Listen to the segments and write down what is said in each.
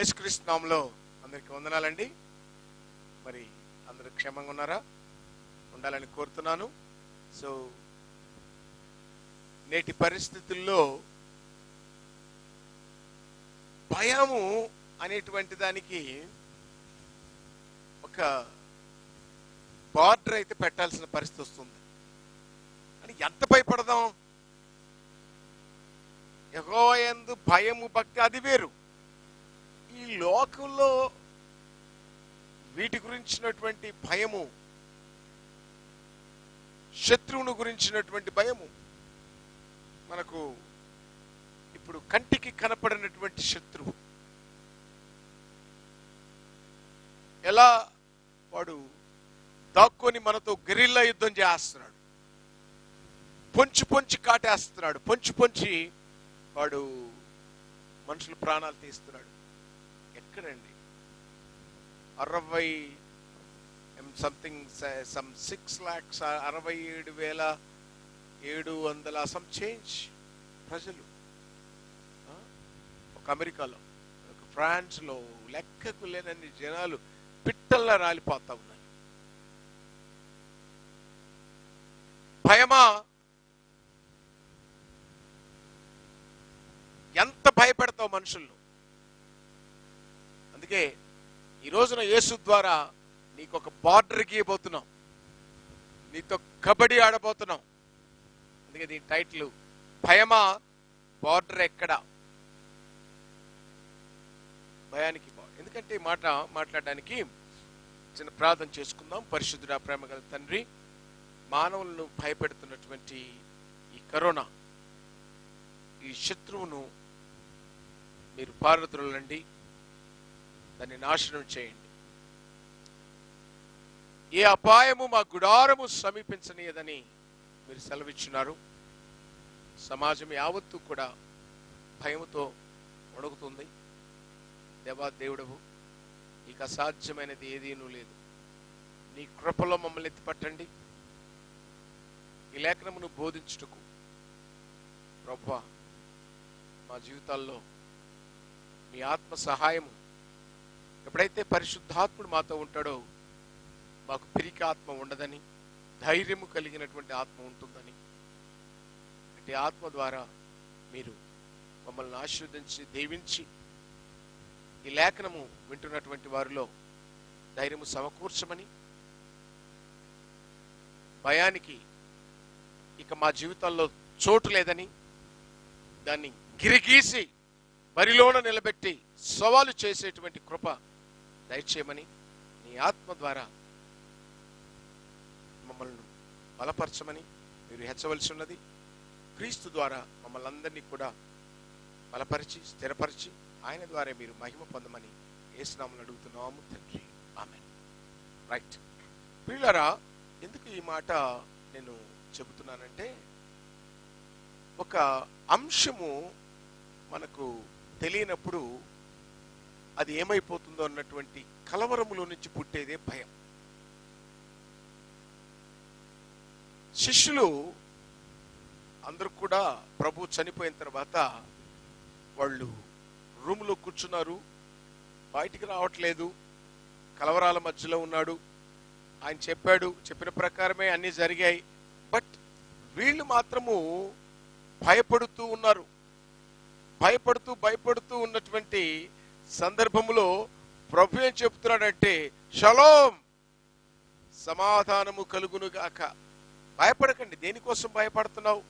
యేసుక్రీస్తు నామములో అందరికీ వందనాలండి. మరి అందరూ క్షేమంగా ఉన్నారా? ఉండాలని కోరుతున్నాను. సో నేటి పరిస్థితుల్లో భయము అనేటువంటి దానికి ఒక బార్డర్ అయితే పెట్టాల్సిన పరిస్థితి వస్తుంది. అని ఎంత భయపడదాం? యెహోవా యందు భయము భక్తి అది వేరు. ఈ లోకంలో వీటి గురించినటువంటి భయము, శత్రువును గురించినటువంటి భయము, మనకు ఇప్పుడు కంటికి కనపడినటువంటి శత్రువు ఎలా వాడు దాక్కొని మనతో గెరిల్లా యుద్ధం చేస్తున్నాడు, పొంచి పొంచి కాటేస్తున్నాడు, పొంచి పొంచి వాడు మనుషుల ప్రాణాలు తీస్తున్నాడు. ఎక్కడండి 67,700 సమ్ చేంజ్ ప్రజలు ఒక అమెరికాలో, ఒక ఫ్రాన్స్లో లెక్కకు లేనన్ని జనాలు పిట్టల్లా రాలిపోతా ఉన్నాయి. భయమా? ఎంత భయపెడతావు మనుషులను? అందుకే ఈ రోజున యేసు ద్వారా నీకు ఒక బార్డర్ గీయబోతున్నాం, నీతో కబడ్డీ ఆడబోతున్నాం. అందుకే దీని టైటిల్ భయమా, బార్డర్ ఎక్కడ? భయానికి ఎందుకంటే ఈ మాట మాట్లాడడానికి చిన్న ప్రార్థన చేసుకుందాం. పరిశుద్ధుడా, ప్రేమగల తండ్రి, మానవులను భయపెడుతున్నటువంటి ఈ కరోనా, ఈ శత్రువును మీరు పారద్రోలండి, దాన్ని నాశనం చేయండి. ఏ అపాయము మా గుడారము సమీపించనీయదని మీరు సెలవిచ్చున్నారు. సమాజం యావత్తు కూడా భయముతో వణుకుతుంది. దేవా దేవుడవు, నీకు అసాధ్యమైనది ఏదీనూ లేదు. నీ కృపలో మమ్మల్ని ఎత్తిపట్టండి. ఈ లేఖనమును బోధించుటకు ప్రభువా మా జీవితాల్లో మీ ఆత్మ సహాయము, ఎప్పుడైతే పరిశుద్ధాత్ముడు మాతో ఉంటాడో మాకు పిరికి ఆత్మ ఉండదని, ధైర్యము కలిగినటువంటి ఆత్మ ఉంటుందని, అంటే ఆత్మ ద్వారా మీరు మమ్మల్ని ఆశీర్వదించి దీవించి ఈ లేఖనము వింటున్నటువంటి వారిలో ధైర్యము సమకూర్చమని, భయానికి ఇక మా జీవితాల్లో చోటు లేదని, దాన్ని గిరిగీసి బరిలోన నిలబెట్టి సవాలు చేసేటువంటి కృప దయచేయమని, నీ ఆత్మ ద్వారా మమ్మల్ని బలపరచమని మీరు హెచ్చవలసి ఉన్నది. క్రీస్తు ద్వారా మమ్మల్ని అందరినీ కూడా బలపరిచి స్థిరపరిచి ఆయన ద్వారా మీరు మహిమ పొందమని యేసు నామములో అడుగుతున్నాము తండ్రి, ఆమేన్. రైట్ ప్రియులారా, ఎందుకు ఈ మాట నేను చెబుతున్నానంటే, ఒక అంశము మనకు తెలియనప్పుడు అది ఏమైపోతుందో అన్నటువంటి కలవరములో నుంచి పుట్టేదే భయం. శిష్యులు అందరూ కూడా ప్రభు చనిపోయిన తర్వాత వాళ్ళు రూములో కూర్చున్నారు, బయటికి రావట్లేదు, కలవరాల మధ్యలో ఉన్నాడు. ఆయన చెప్పిన ప్రకారమే అన్నీ జరిగాయి. బట్ వీళ్ళు మాత్రము భయపడుతూ ఉన్నారు. భయపడుతూ ఉన్నటువంటి సందర్భంలో ప్రభు ఏం చెప్తున్నాడంటే, షలోం, సమాధానము కలుగును గాక. భయపడకండి. దేనికోసం భయపడుతున్నావు?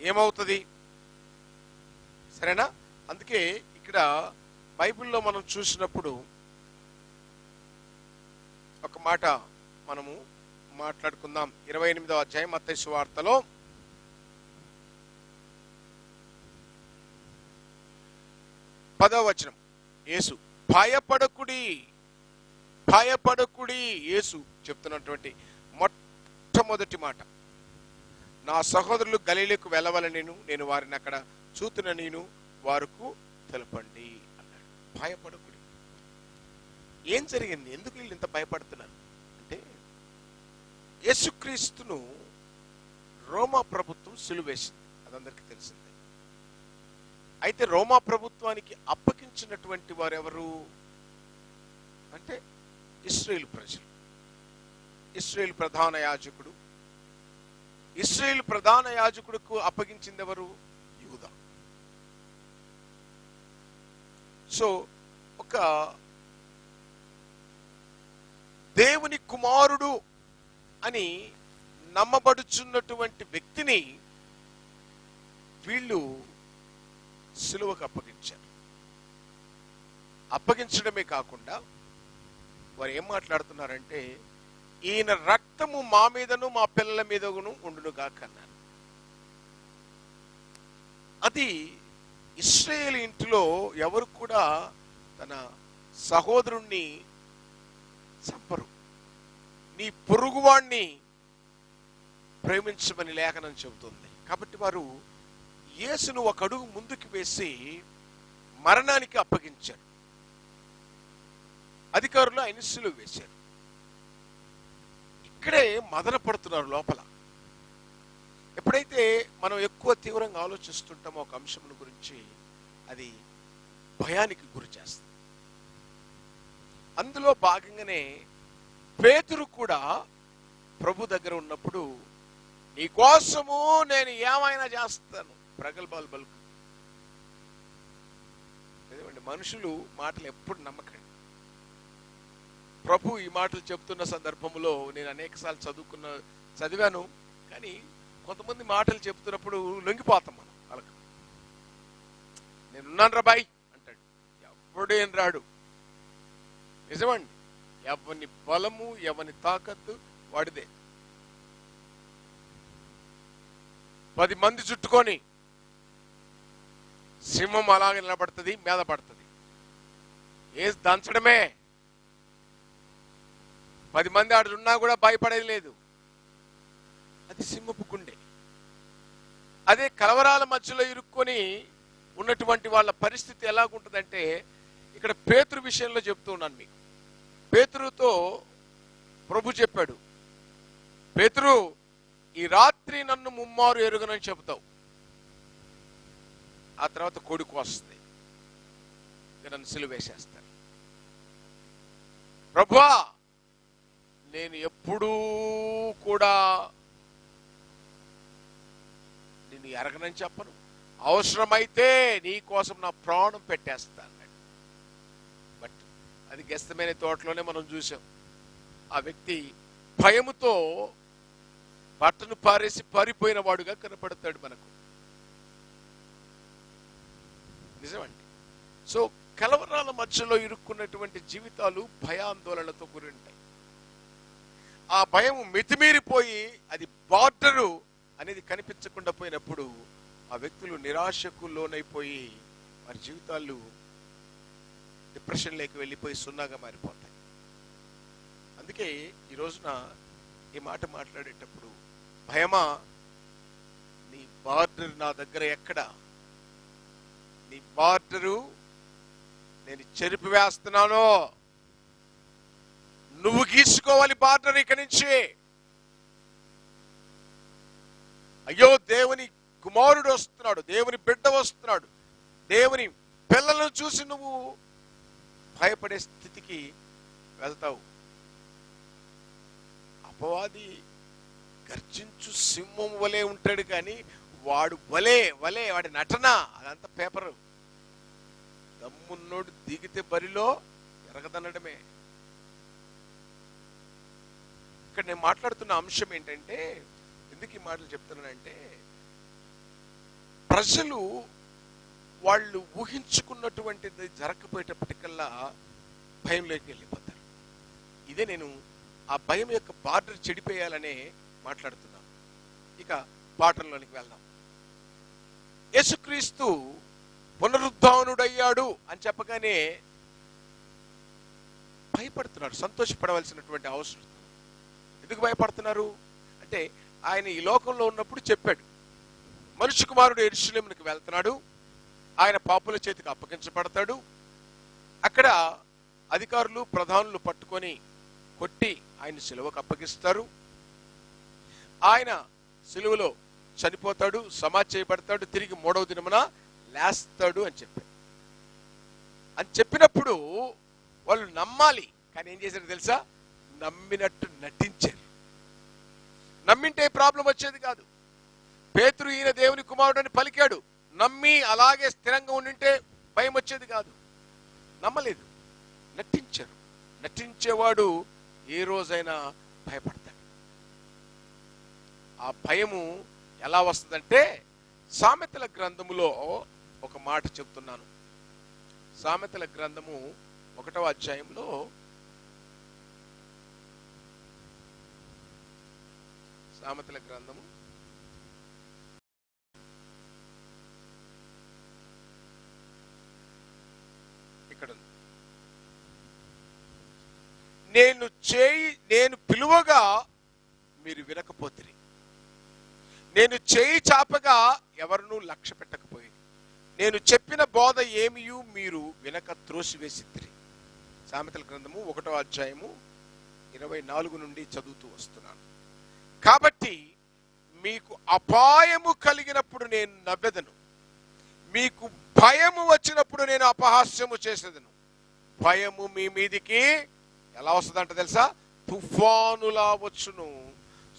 ఏమవుతుంది? సరేనా? అందుకే ఇక్కడ బైబిల్లో మనం చూసినప్పుడు ఒక మాట మనము మాట్లాడుకుందాం. 28వ అధ్యాయం మత్తయి సువార్తలో 10వ వచనం, యేసు భయపడకుడి యేసు చెప్తున్నటువంటి మొట్టమొదటి మాట, నా సహోదరులు గలిలయకు వెళ్ళవలని నేను వారిని అక్కడ చూతున్న నేను వారికి తెలపండి అన్నాడు. భయపడకుడి. ఏం జరిగింది? ఎందుకు వీళ్ళు ఇంత భయపడుతున్నారు అంటే, యేసుక్రీస్తును రోమా ప్రభుత్వం సిలువేసింది. అదందరికీ తెలిసిందే. అయితే రోమా ప్రభుత్వానికి అప్పగించినటువంటి వారెవరు అంటే ఇశ్రాయేలు ప్రజలు. ఇశ్రాయేలు ప్రధాన యాజకుడు. ఇశ్రాయేలు ప్రధాన యాజకుడుకు అప్పగించింది ఎవరు? యూదా. సో ఒక దేవుని కుమారుడు అని నమ్మబడుచున్నటువంటి వ్యక్తిని వీళ్ళు సిలువకు అప్పగించారు. అప్పగించడమే కాకుండా వారు ఏం మాట్లాడుతున్నారంటే, ఈయన రక్తము మా మీదను మా పిల్లల మీదను ఉండునుగా కన్నారు. అది ఇశ్రాయేలు ఇంటిలో ఎవరు కూడా తన సహోదరుణ్ణి చంపరు. నీ పొరుగువాణ్ణి ప్రేమించమని లేఖనం చెబుతుంది. కాబట్టి వారు యేసును ఒక అడుగు ముందుకు వేసి మరణానికి అప్పగించారు. అధికారులు ఆయన సిలువ వేశారు. ఇక్కడే మదన పడుతున్నారు లోపల. ఎప్పుడైతే మనం ఎక్కువ తీవ్రంగా ఆలోచిస్తుంటామో ఒక అంశం గురించి, అది భయానికి గురి చేస్తుంది. అందులో భాగంగానే పేతురు కూడా ప్రభు దగ్గర ఉన్నప్పుడు, నీ కోసము నేను ఏమైనా చేస్తాను ప్రగల్భాలు పలుకు. మనుషులు మాటలు ఎప్పుడు నమ్మకండి. ప్రభు ఈ మాటలు చెప్తున్న సందర్భంలో నేను అనేక సార్లు చదివాను. కానీ కొంతమంది మాటలు చెప్తున్నప్పుడు లొంగిపోతాం మనం. వాళ్ళకి నేనున్నాను రా బాయ్ అంటాడు, ఎవడేం రాడు. నిజమండి, ఎవని బలము ఎవని తాకత్తు వాడిదే. 10 మంది చుట్టుకొని సింహం అలాగే నిలబడుతుంది, మీద పడుతుంది. ఏసి దంచడమే. 10 మంది ఆడు ఉన్నా కూడా భయపడేది లేదు. అది సింహపు గుండె. అదే కలవరాల మధ్యలో ఇరుక్కొని ఉన్నటువంటి వాళ్ళ పరిస్థితి ఎలాగుంటుందంటే, ఇక్కడ పేతురు విషయంలో చెప్తూ ఉన్నాను మీకు. పేతురుతో ప్రభు చెప్పాడు, పేతురు ఈ రాత్రి నన్ను ముమ్మారు ఎరుగనని చెబుతావు, ఆ తర్వాత కొడుకు వస్తుంది, నన్ను సిలువ వేసేస్తాను. ప్రభువా నేను ఎప్పుడూ కూడా నిన్ను ఎరగనని చెప్పను, అవసరమైతే నీ కోసం నా ప్రాణం పెట్టేస్తాను. బట్ అది గెస్తమైన తోటలోనే మనం చూసాం. ఆ వ్యక్తి భయముతో బట్టను పారేసి పారిపోయిన వాడుగా కనపడతాడు మనకు. నిజమండి. సో కలవరాల మధ్యలో ఇరుక్కున్నటువంటి జీవితాలు భయాందోళనతో కూడి ఉంటాయి. ఆ భయం మితిమీరిపోయి అది బార్డరు అనేది కనిపించకుండా పోయినప్పుడు ఆ వ్యక్తులు నిరాశకు లోనైపోయి వారి జీవితాలు డిప్రెషన్లోకి వెళ్ళిపోయి సున్నాగా మారిపోతాయి. అందుకే ఈ రోజున ఈ మాట మాట్లాడేటప్పుడు, భయమా నీ బార్డర్ నా దగ్గర ఎక్కడా? నీ బార్డరు నేను చెరిపివేస్తున్నాను, నువ్వు గీసుకోవాలి బార్డర్ ఇక్కడి నుంచి. అయ్యో దేవుని కుమారుడు వస్తున్నాడు, దేవుని బిడ్డ వస్తున్నాడు, దేవుని పిల్లలను చూసి నువ్వు భయపడే స్థితికి వెళ్తావు. అపవాది గర్జించు సింహం వలే ఉంటాడు, కానీ వాడు వాడి నటన అదంతా పేపరు. దమ్మున్నోడు దిగితే బరిలో ఎరగదనడమే. ఇక్కడ నేను మాట్లాడుతున్న అంశం ఏంటంటే, ఎందుకు ఈ మాటలు చెప్తున్నానంటే, ప్రజలు వాళ్ళు ఊహించుకున్నటువంటిది జరగకపోయేటప్పటికల్లా భయంలోకి వెళ్ళిపోతారు. ఇదే నేను ఆ భయం యొక్క బార్డర్ చెడిపోయాలనే మాట్లాడుతున్నాను. ఇక పాఠంలోనికి వెళ్దాం. యేసుక్రీస్తు పునరుద్ధానుడయ్యాడు అని చెప్పగానే భయపడుతున్నారు. సంతోషపడవలసినటువంటి అవసరం. ఎందుకు భయపడుతున్నారు అంటే, ఆయన ఈ లోకంలో ఉన్నప్పుడు చెప్పాడు, మనుష్య కుమారుడు యెరూషలేమునకు వెళ్తున్నాడు, ఆయన పాపుల చేతికి అప్పగించబడతాడు, అక్కడ అధికారులు ప్రధానులు పట్టుకొని కొట్టి ఆయన సిలువకు అప్పగిస్తారు, ఆయన సిలువలో చనిపోతాడు, సమాధి చేయబడతాడు, తిరిగి 3వ దినమున లేస్తాడు అని చెప్పాడు. అని చెప్పినప్పుడు వాళ్ళు నమ్మాలి. కానీ ఏం చేశారు తెలుసా? నమ్మినట్టు నటించారు. నమ్మింటే ప్రాబ్లం వచ్చేది కాదు. పేతురు ఈయన దేవుని కుమారుడు అని పలికాడు. నమ్మి అలాగే స్థిరంగా ఉండింటే భయం వచ్చేది కాదు. నమ్మలేదు, నటించారు. నటించేవాడు ఏ రోజైనా భయపడతాడు. ఆ భయము ఎలా వస్తుందంటే, సామెతల గ్రంథములో ఒక మాట చెప్తున్నాను. సామెతల గ్రంథము 1వ అధ్యాయంలో సామెతల గ్రంథము ఇక్కడ నేను పిలువగా మీరు వినకపోతిరి, నేను చేయి చాపగా ఎవరినూ లక్ష్య పెట్టకపోయి, నేను చెప్పిన బోధ ఏమియు మీరు వినక త్రోసివేసిద్దిరి. సామెతల గ్రంథము 1వ అధ్యాయము 24 నుండి చదువుతూ వస్తున్నాను. కాబట్టి మీకు అపాయము కలిగినప్పుడు నేను నవ్వెదను, మీకు భయము వచ్చినప్పుడు నేను అపహాస్యము చేసేదను. భయము మీ మీదికి ఎలా వస్తుందంట తెలుసా? తుఫానులా వచ్చును.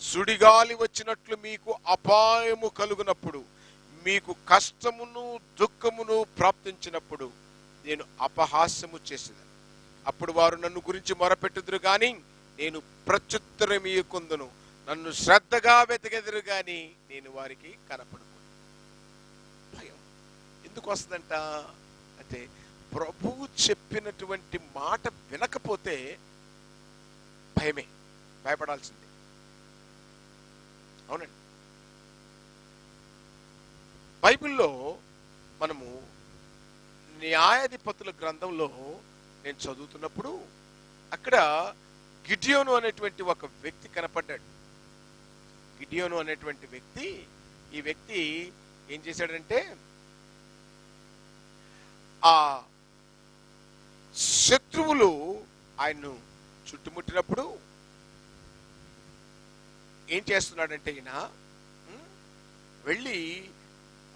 సుడిగాలి వచ్చినట్లు మీకు అపాయము కలుగునప్పుడు, మీకు కష్టమును దుఃఖమును ప్రాప్తించినప్పుడు నేను అపహాస్యము చేసేదను. అప్పుడు వారు నన్ను గురించి మొరపెట్టుదురు గాని నేను ప్రత్యుత్తరమియ్యకుందును. నన్ను శ్రద్ధగా వెతకెదురు గాని నేను వారికి కనపడను. భయం ఎందుకు వస్తుందంట అంటే, ప్రభువు చెప్పినటువంటి మాట వినకపోతే భయమే, భయపడాల్సిందే. అవునండి. బైబిల్లో మనము న్యాయాధిపతుల గ్రంథంలో నేను చదువుతున్నప్పుడు అక్కడ గిడియోను అనేటువంటి ఒక వ్యక్తి కనపడ్డాడు. గిడియోను అనేటువంటి వ్యక్తి, ఈ వ్యక్తి ఏం చేశాడంటే, ఆ శత్రువులు ఆయన్ను చుట్టుముట్టినప్పుడు ఏం చేస్తున్నాడంటే, ఈయన వెళ్ళి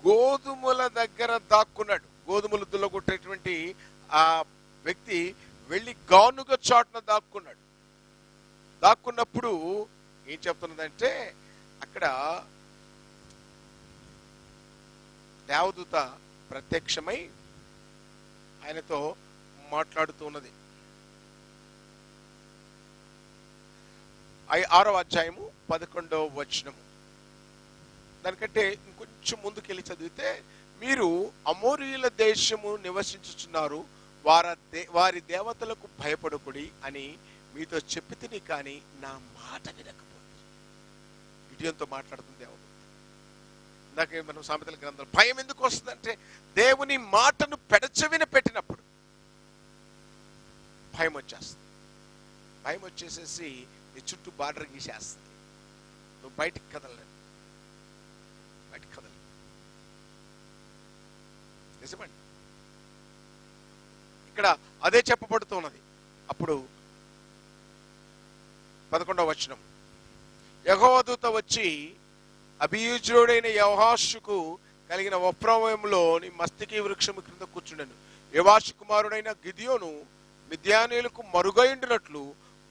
గోధుమల దగ్గర దాక్కున్నాడు. గోధుమలు దుల్లగొట్టేటువంటి ఆ వ్యక్తి వెళ్ళి గానుగ చాటున దాక్కున్నాడు. దాక్కున్నప్పుడు ఏం చెప్తున్నదంటే, అక్కడ దేవదూత ప్రత్యక్షమై ఆయనతో మాట్లాడుతూ ఉన్నది. 6వ అధ్యాయము 11వ వచనము. దానికంటే ఇంకొంచెం ముందుకెళ్ళి చదివితే, మీరు అమోరీయుల దేశము నివసించుచున్నారు, వారి దేవతలకు భయపడకుడి అని మీతో చెప్పి తిని కానీ నా మాట వినకపోతే. గిడియోనుతో మాట్లాడుతుంది దేవత. ఇందాక మనం సామెతల గ్రంథం, భయం ఎందుకు వస్తుందంటే దేవుని మాటను పెడచెవిన పెట్టినప్పుడు భయం వచ్చేస్తుంది. భయం వచ్చేసేసి నీ చుట్టూ బార్డర్ గీసేస్తుంది. నువ్వు బయటికి కదలలేదు, బయటికి కదలలేదు. నిజమండి, ఇక్కడ అదే చెప్పబడుతున్నది. అప్పుడు 11వ వచనం, యెహోవా దూత వచ్చి అభియుజ్యుడైన యెహోషుకు కలిగిన వఫ్రాయిములోని మస్తకి వృక్షము క్రింద కూర్చుండెను. యోవాషు కుమారుడైన గిదియోను మిద్యానీయులకు మరుగైండినట్లు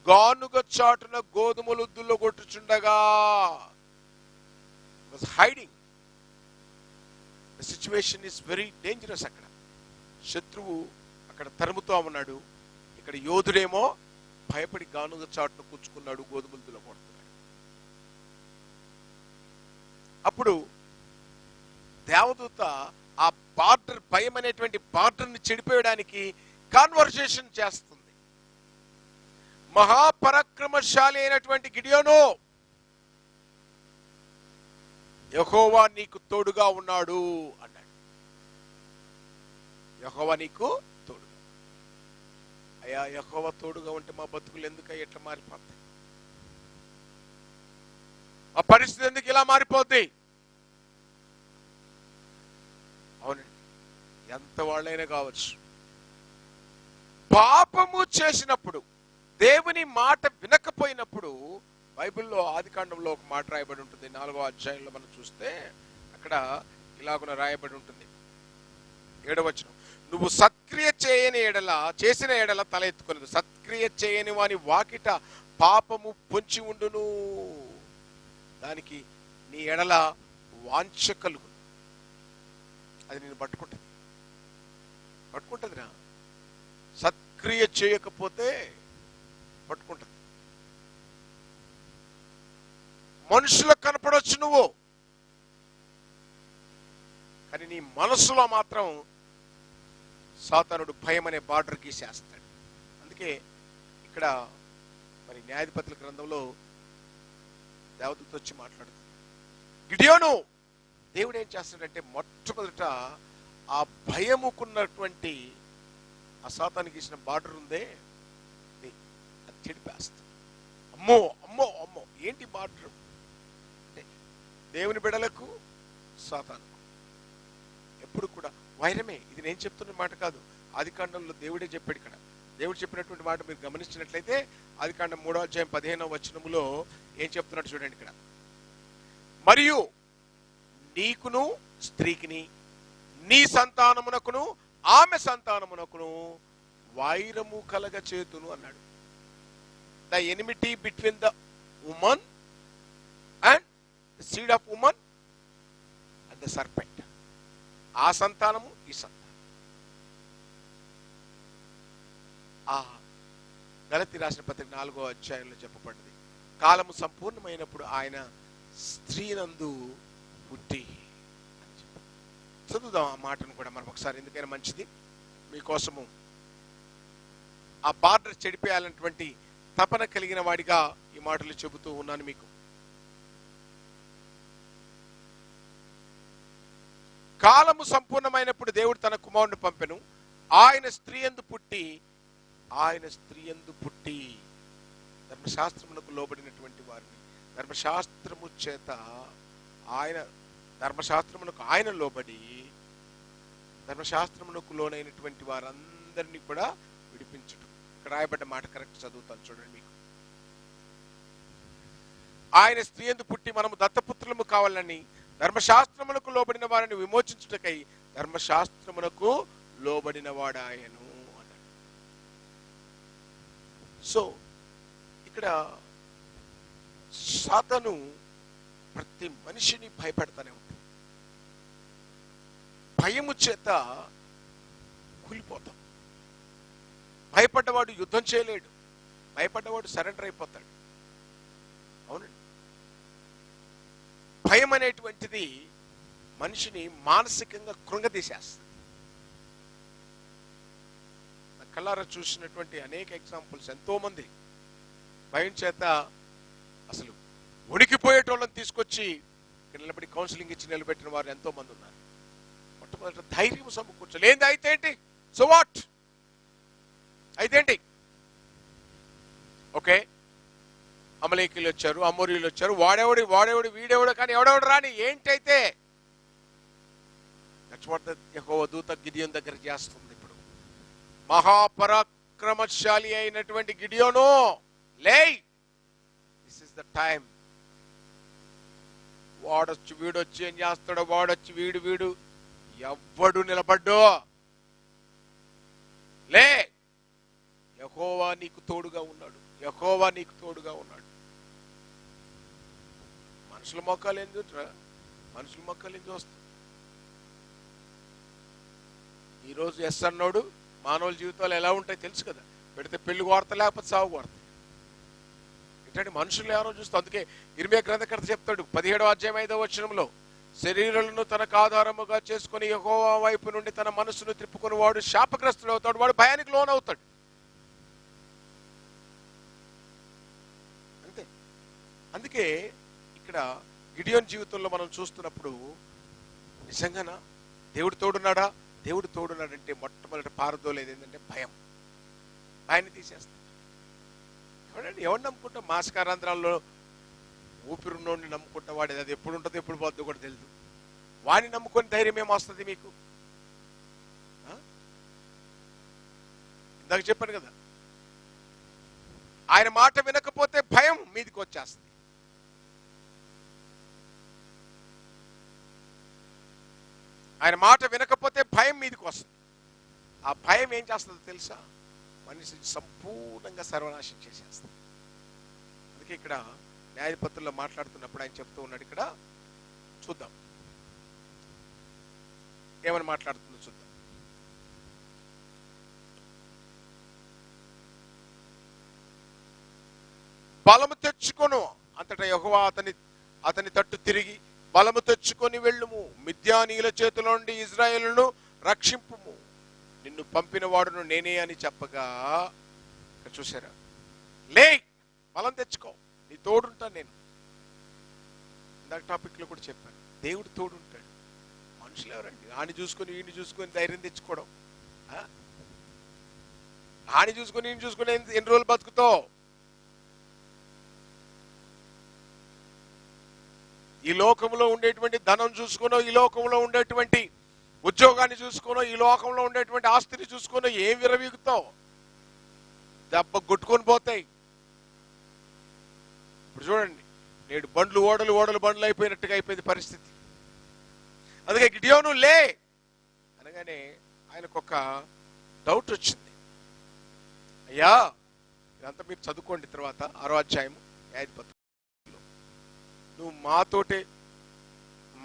గానుగ చాటున గోధుమలు దుల్లగొట్టుచుండగా, was hiding. The situation is very dangerous. అక్కడ శత్రువు అక్కడ తరుముతూ ఉన్నాడు. ఇక్కడ యోధుడేమో భయపడి గానుగ చాటును కూర్చుకున్నాడు, గోధుమలు దుల్లగొడుతున్నాడు. అప్పుడు దేవదూత ఆ బార్డర్, భయం అనేటువంటి బార్డర్ని చెడిపోయడానికి కాన్వర్సేషన్ చేస్తుంది. మహాపరాక్రమశాలి అయినటువంటి గిడియోను, యెహోవా నీకు తోడుగా ఉన్నాడు అన్నాడు. యెహోవా నీకు తోడుగా. అయ్యా, యెహోవా తోడుగా ఉంటే మా బతుకులు ఎందుకు ఎట్లా మారిపోతాయి? మా పరిస్థితి ఎందుకు ఇలా మారిపోతాయి? అవునండి, ఎంత వాళ్ళైనా కావచ్చు. పాపము చేసినప్పుడు, దేవుని మాట వినకపోయినప్పుడు, బైబిల్లో ఆదికాండంలో ఒక మాట రాయబడి ఉంటుంది. 4వ అధ్యాయంలో మనం చూస్తే అక్కడ ఇలాగున రాయబడి ఉంటుంది. 7వ వచనం, నువ్వు సత్క్రియ చేయని ఎడల చేసిన ఎడల తల ఎత్తుకొనదు, సత్క్రియ చేయని వాని వాకిట పాపము పొంచి ఉండును, దానికి నీ ఎడల వాంఛ కలుగు, అది నేను పట్టుకుంటుందిరా. సత్క్రియ చేయకపోతే పట్టుకుంటుంది. మనుషులకు కనపడవచ్చు నువ్వు, కానీ నీ మనసులో మాత్రం సాతానుడు భయం అనే బార్డర్ గీసేస్తాడు. అందుకే ఇక్కడ మరి న్యాయాధిపతుల గ్రంథంలో దేవదూత వచ్చి మాట్లాడుతుంది. గిడియోను, దేవుడు ఏం చేస్తాడంటే మొట్టమొదట ఆ భయముకున్నటువంటి ఆ సాతాను గీసిన బార్డర్ ఉందే అది చెడిపేస్తాడు. అమ్మో అమ్మో అమ్మో, ఏంటి బార్డర్ అంటే దేవుని బిడలకు సాతానుకు ఎప్పుడు కూడా వైరమే. ఇది నేను చెప్తున్న మాట కాదు, ఆదికాండంలో దేవుడే చెప్పాడు. ఇక్కడ దేవుడు చెప్పినటువంటి మాట మీరు గమనించినట్లయితే ఆదికాండం 3:15 ఏం చెప్తున్నాడు చూడండి. ఇక్కడ మరియు నీకును స్త్రీకిని నీ సంతానమునకును ఆమె సంతానమునకును వైరము కలగ చేతును అన్నాడు. The enmity between the woman and the seed of woman and the serpent. ఆ సంతానము ఈ సంతానం. ఆ గలతీ రాసిన పత్రిక 4వ అధ్యాయంలో చెప్పబడింది, కాలము సంపూర్ణమైనప్పుడు ఆయన స్త్రీనందు పుట్టి. చదువుదాం ఆ మాటను కూడా మనం ఒకసారి, ఎందుకైనా మంచిది. మీకోసము ఆ బార్డర్ చెడిపేయాలన్నటువంటి తపన కలిగిన వాడిగా ఈ మాటలు చెబుతూ ఉన్నాను మీకు. కాలము సంపూర్ణమైనప్పుడు దేవుడు తన కుమారుని పంపెను, ఆయన స్త్రీయందు పుట్టి ధర్మశాస్త్రమునకు లోబడినటువంటి వారిని, ధర్మశాస్త్రము చేత ఆయన ధర్మశాస్త్రమునకు ఆయన లోబడి ధర్మశాస్త్రమునకు లోనైనటువంటి వారందరినీ కూడా విడిపించడం. ఇక్కడ రాయబడ్డ మాట కరెక్ట్ చదువుతాను చూడండి మీకు. ఆయన స్త్రీయందు పుట్టి మనము దత్తపుత్రులము కావాలని ధర్మశాస్త్రమునకు లోబడిన వారిని విమోచించుటకై ధర్మశాస్త్రమునకు లోబడిన వాడాయను అన్నాడు. సో ఇక్కడ సాతాను ప్రతి మనిషిని భయపెడతానే ఉంటుంది. భయము చేత కూలిపోతాం. భయపడ్డవాడు యుద్ధం చేయలేడు, భయపడ్డవాడు సరెండర్ అయిపోతాడు. అవునండి, భయం అనేటువంటిది మనిషిని మానసికంగా కృంగదీసేస్తుంది. కళ్ళారా చూసినటువంటి అనేక ఎగ్జాంపుల్స్, ఎంతో మంది భయం చేత అసలు వణికిపోయేటోళ్ళని తీసుకొచ్చి ఇక్కడ నిలబడి కౌన్సిలింగ్ ఇచ్చి నిలబెట్టిన వారు ఎంతో మంది ఉన్నారు. మొట్టమొదట ధైర్యం సమకూర్చాలి. ఏంది అయితే ఏంటి, సో వాట్ అయితే ఏంటి, ఓకే అమలేకీలు వచ్చారు, అమోరీలు వచ్చారు, వాడేవాడు వీడేవాడు, కానీ ఎవడెవడు రాని ఏంటైతే. యెహోవా దూత గిడియోను దగ్గర చేస్తుంది. ఇప్పుడు మహాపరాక్రమశాలి అయినటువంటి గిడియోను, లేయ్, దిస్ ఇస్ ద టైం. వాడొచ్చి వీడొచ్చి ఏం చేస్తాడో, వాడొచ్చి వీడు ఎవ్వడు నిలబడ్డో, లే, యెహోవా నీకు తోడుగా ఉన్నాడు, యెహోవా నీకు తోడుగా ఉన్నాడు. మనుషుల మొక్కలు ఏం చూడరా, మనుషుల మొక్కలు ఏం చూస్తాం. ఈరోజు ఎస్ అన్నాడు, మానవుల జీవితాలు ఎలా ఉంటాయి తెలుసు కదా. పెడితే పెళ్లి కోరత, లేకపోతే సాగు కోరత. ఇట్లాంటి మనుషులు ఎవరో చూస్తాం. అందుకే ఇర్మియా గ్రంథకర్త చెప్తాడు 17:5 శరీరాలను తనకు ఆధారముగా చేసుకుని యెహోవా వైపు నుండి తన మనస్సును త్రిప్పుకుని వాడు శాపగ్రస్తుడు అవుతాడు, వాడు భయానికి లోనవుతాడు. అంతే. అందుకే ఇక్కడ గిడియోను జీవితంలో మనం చూస్తున్నప్పుడు నిజంగానా దేవుడు తోడున్నాడా? దేవుడు తోడున్నాడంటే మొట్టమొదటి పారదోలేది ఏంటంటే భయం. భయాన్ని తీసేస్తాడు. ఎవరు నమ్ముకుంటాం? మాస్కారాంధ్రాల్లో ఊపిరున్నోడిని నమ్ముకుంటా, వాడేది అది ఎప్పుడు ఉంటుందో ఎప్పుడు పోతుందో కూడా తెలియదు. వాడిని నమ్ముకొని ధైర్యం ఏమొస్తుంది మీకు? ఇందాక చెప్పాను కదా, ఆయన మాట వినకపోతే భయం మీదికి వచ్చేస్తుంది. ఆయన మాట వినకపోతే భయం మీదకి వస్తుంది. ఆ భయం ఏం చేస్తుందో తెలుసా? మనిషిని సంపూర్ణంగా సర్వనాశనం చేసేస్తుంది. అందుకే ఇక్కడ న్యాయపత్రుల్లో మాట్లాడుతున్నప్పుడు ఆయన చెప్తూ ఉన్నాడు. ఇక్కడ చూద్దాం ఏమని మాట్లాడుతుందో చూద్దాం. బలము తెచ్చుకొను అంతటా యెహోవా అతని తట్టు తిరిగి, బలము తెచ్చుకొని వెళ్ళుము, మిద్యానీయుల చేతిలో నుండి ఇజ్రాయేలును రక్షింపుము, నిన్ను పంపిన వాడును నేనే అని చెప్పగా, చూసారా, లే బలం తెచ్చుకో, నీ తోడుంటా నేను. ఇందాక టాపిక్ లో కూడా చెప్పాను, దేవుడు తోడుంటాడు. మనుషులు ఎవరండి ఆని చూసుకొని వీడిని చూసుకొని ధైర్యం తెచ్చుకోవడం? ఆని చూసుకొని ఈయన చూసుకొని ఎన్ని రోజులు బతుకుతావు? ఈ లోకంలో ఉండేటువంటి ధనం చూసుకునో, ఈ లోకంలో ఉండేటువంటి ఉద్యోగాన్ని చూసుకునో, ఈ లోకంలో ఉండేటువంటి ఆస్తిని చూసుకునో ఏం విరవీగుతావు? దెబ్బ కొట్టుకొని పోతాయి. ఇప్పుడు చూడండి, నేడు బండ్లు ఓడలు బండ్లు అయిపోయినట్టుగా అయిపోయింది పరిస్థితి. అందుకే గిడియోను లే అనగానే ఆయనకు ఒక డౌట్ వచ్చింది. అయ్యా, ఇదంతా మీరు చదువుకోండి తర్వాత 6వ అధ్యాయము 5 నువ్వు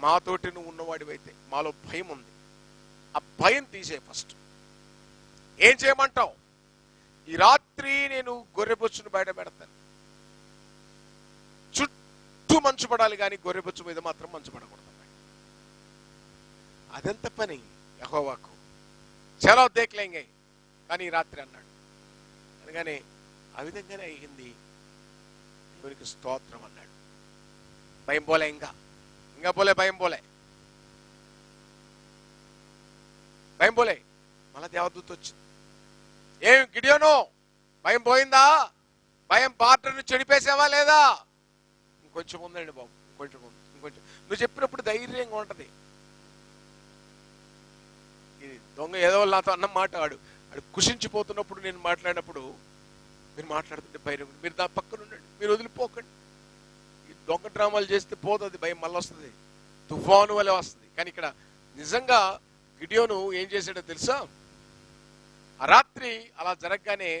మాతోటి నువ్వు ఉన్నవాడివైతే, మాలో భయం ఉంది, ఆ భయం తీసే. ఫస్ట్ ఏం చేయమంటావు? ఈ రాత్రి నేను గొర్రెబొచ్చును బయట పెడతాను. చుట్టూ మంచు పడాలి కానీ గొర్రెబొచ్చు మీద మాత్రం మంచు పడకూడదు. అదెంత పని యెహోవాకు? చలో దేక్లేంగే కానీ రాత్రి అన్నాడు. అనగానే ఆ విధంగానే అయ్యింది. దేవునికి స్తోత్రం అన్నాడు. భయం పోలే, ఇంకా పోలే, భయం పోలే. మళ్ళా దేవదూత వచ్చింది. ఏం గిడియోను, భయం పోయిందా? భయం బార్డర్ను చెడిపేసావా లేదా? ఇంకొంచెం ఉందండి బాబు, ఇంకొంచెం. నువ్వు చెప్పినప్పుడు ధైర్యంగా ఉంటది. ఇది దొంగ ఏదో నాతో అన్న మాట, ఆడు కుషించిపోతున్నప్పుడు నేను మాట్లాడినప్పుడు, మీరు మాట్లాడుతుంటే భయం, మీరు దాని పక్కన ఉండండి, మీరు వదిలిపోకండి. ఈ దొంగ డ్రామాలు చేస్తే పోతుంది భయం, మళ్ళీ వస్తుంది, తుఫాను వల్ల వస్తుంది. కానీ ఇక్కడ నిజంగా గిడియోను ఏం చేశాడో తెలుసా? ఆ రాత్రి అలా జరగగానే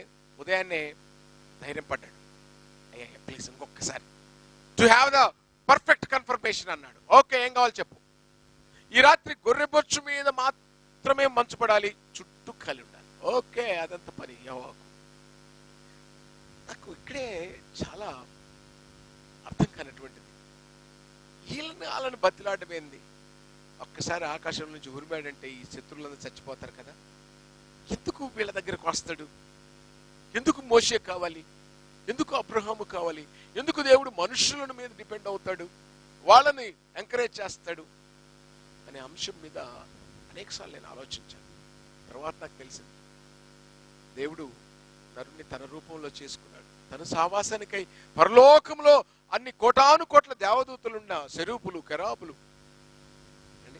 ఉదయాన్నే ధైర్యం పడ్డాడు. అయ్యా ప్లీజ్ ఇంకొకసారి to have the perfect confirmation అన్నాడు. ఓకే, ఏం కావాలి చెప్పు. ఈ రాత్రి గొర్రెబొచ్చు మీద మాత్రమే మంచు పడాలి, చుట్టూ కలి ఉండాలి. ఓకే, అదంత పని యెహోవాకు. నాకు ఇక్కడే చాలా అర్థం కానటువంటిది. వాళ్ళని బతిలాడమేంది? ఒక్కసారి ఆకాశం నుంచి ఉరిమాడంటే ఈ శత్రువులందరూ చచ్చిపోతారు కదా. ఎందుకు వీళ్ళ దగ్గరకు వస్తాడు? ఎందుకు మోషే కావాలి? ఎందుకు అబ్రహాము కావాలి? ఎందుకు దేవుడు మనుషులను మీద డిపెండ్ అవుతాడు, వాళ్ళని ఎంకరేజ్ చేస్తాడు అనే అంశం మీద అనేకసార్లు నేను ఆలోచించాను. తర్వాత నాకు తెలిసింది, దేవుడు నరుణ్ణి తన రూపంలో చేసుకున్నాడు. తన సావాసానికై పరలోకంలో అన్ని కోటాను కోట్ల దేవదూతలున్న సెరూపులు, కెరాబులు అండి.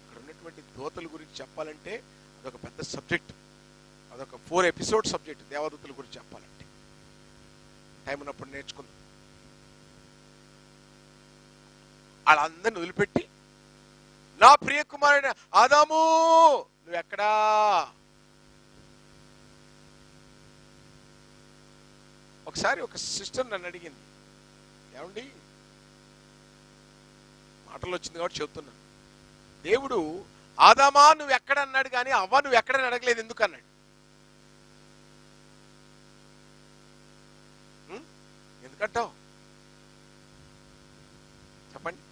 ఇక్కడ ఉన్నటువంటి దూతల గురించి చెప్పాలంటే అదొక పెద్ద సబ్జెక్ట్, అదొక 4 ఎపిసోడ్ సబ్జెక్ట్. దేవదూతల గురించి చెప్పాలంటే టైం ఉన్నప్పుడు నేర్చుకుందాం. వాళ్ళందరిని వదిలిపెట్టి, నా ప్రియ కుమారుడు ఆదాము నువ్వెక్కడా? ఒకసారి ఒక సిస్టర్ నన్ను అడిగింది, ఏమండి మాటలు వచ్చింది కాబట్టి చెప్తున్నాను, దేవుడు ఆదామా నువ్వు ఎక్కడ అన్నాడు కానీ అవ్వ నువ్వు ఎక్కడని అడగలేదు, ఎందుకు అన్నాడు? ఎందుకంటావు చెప్పండి.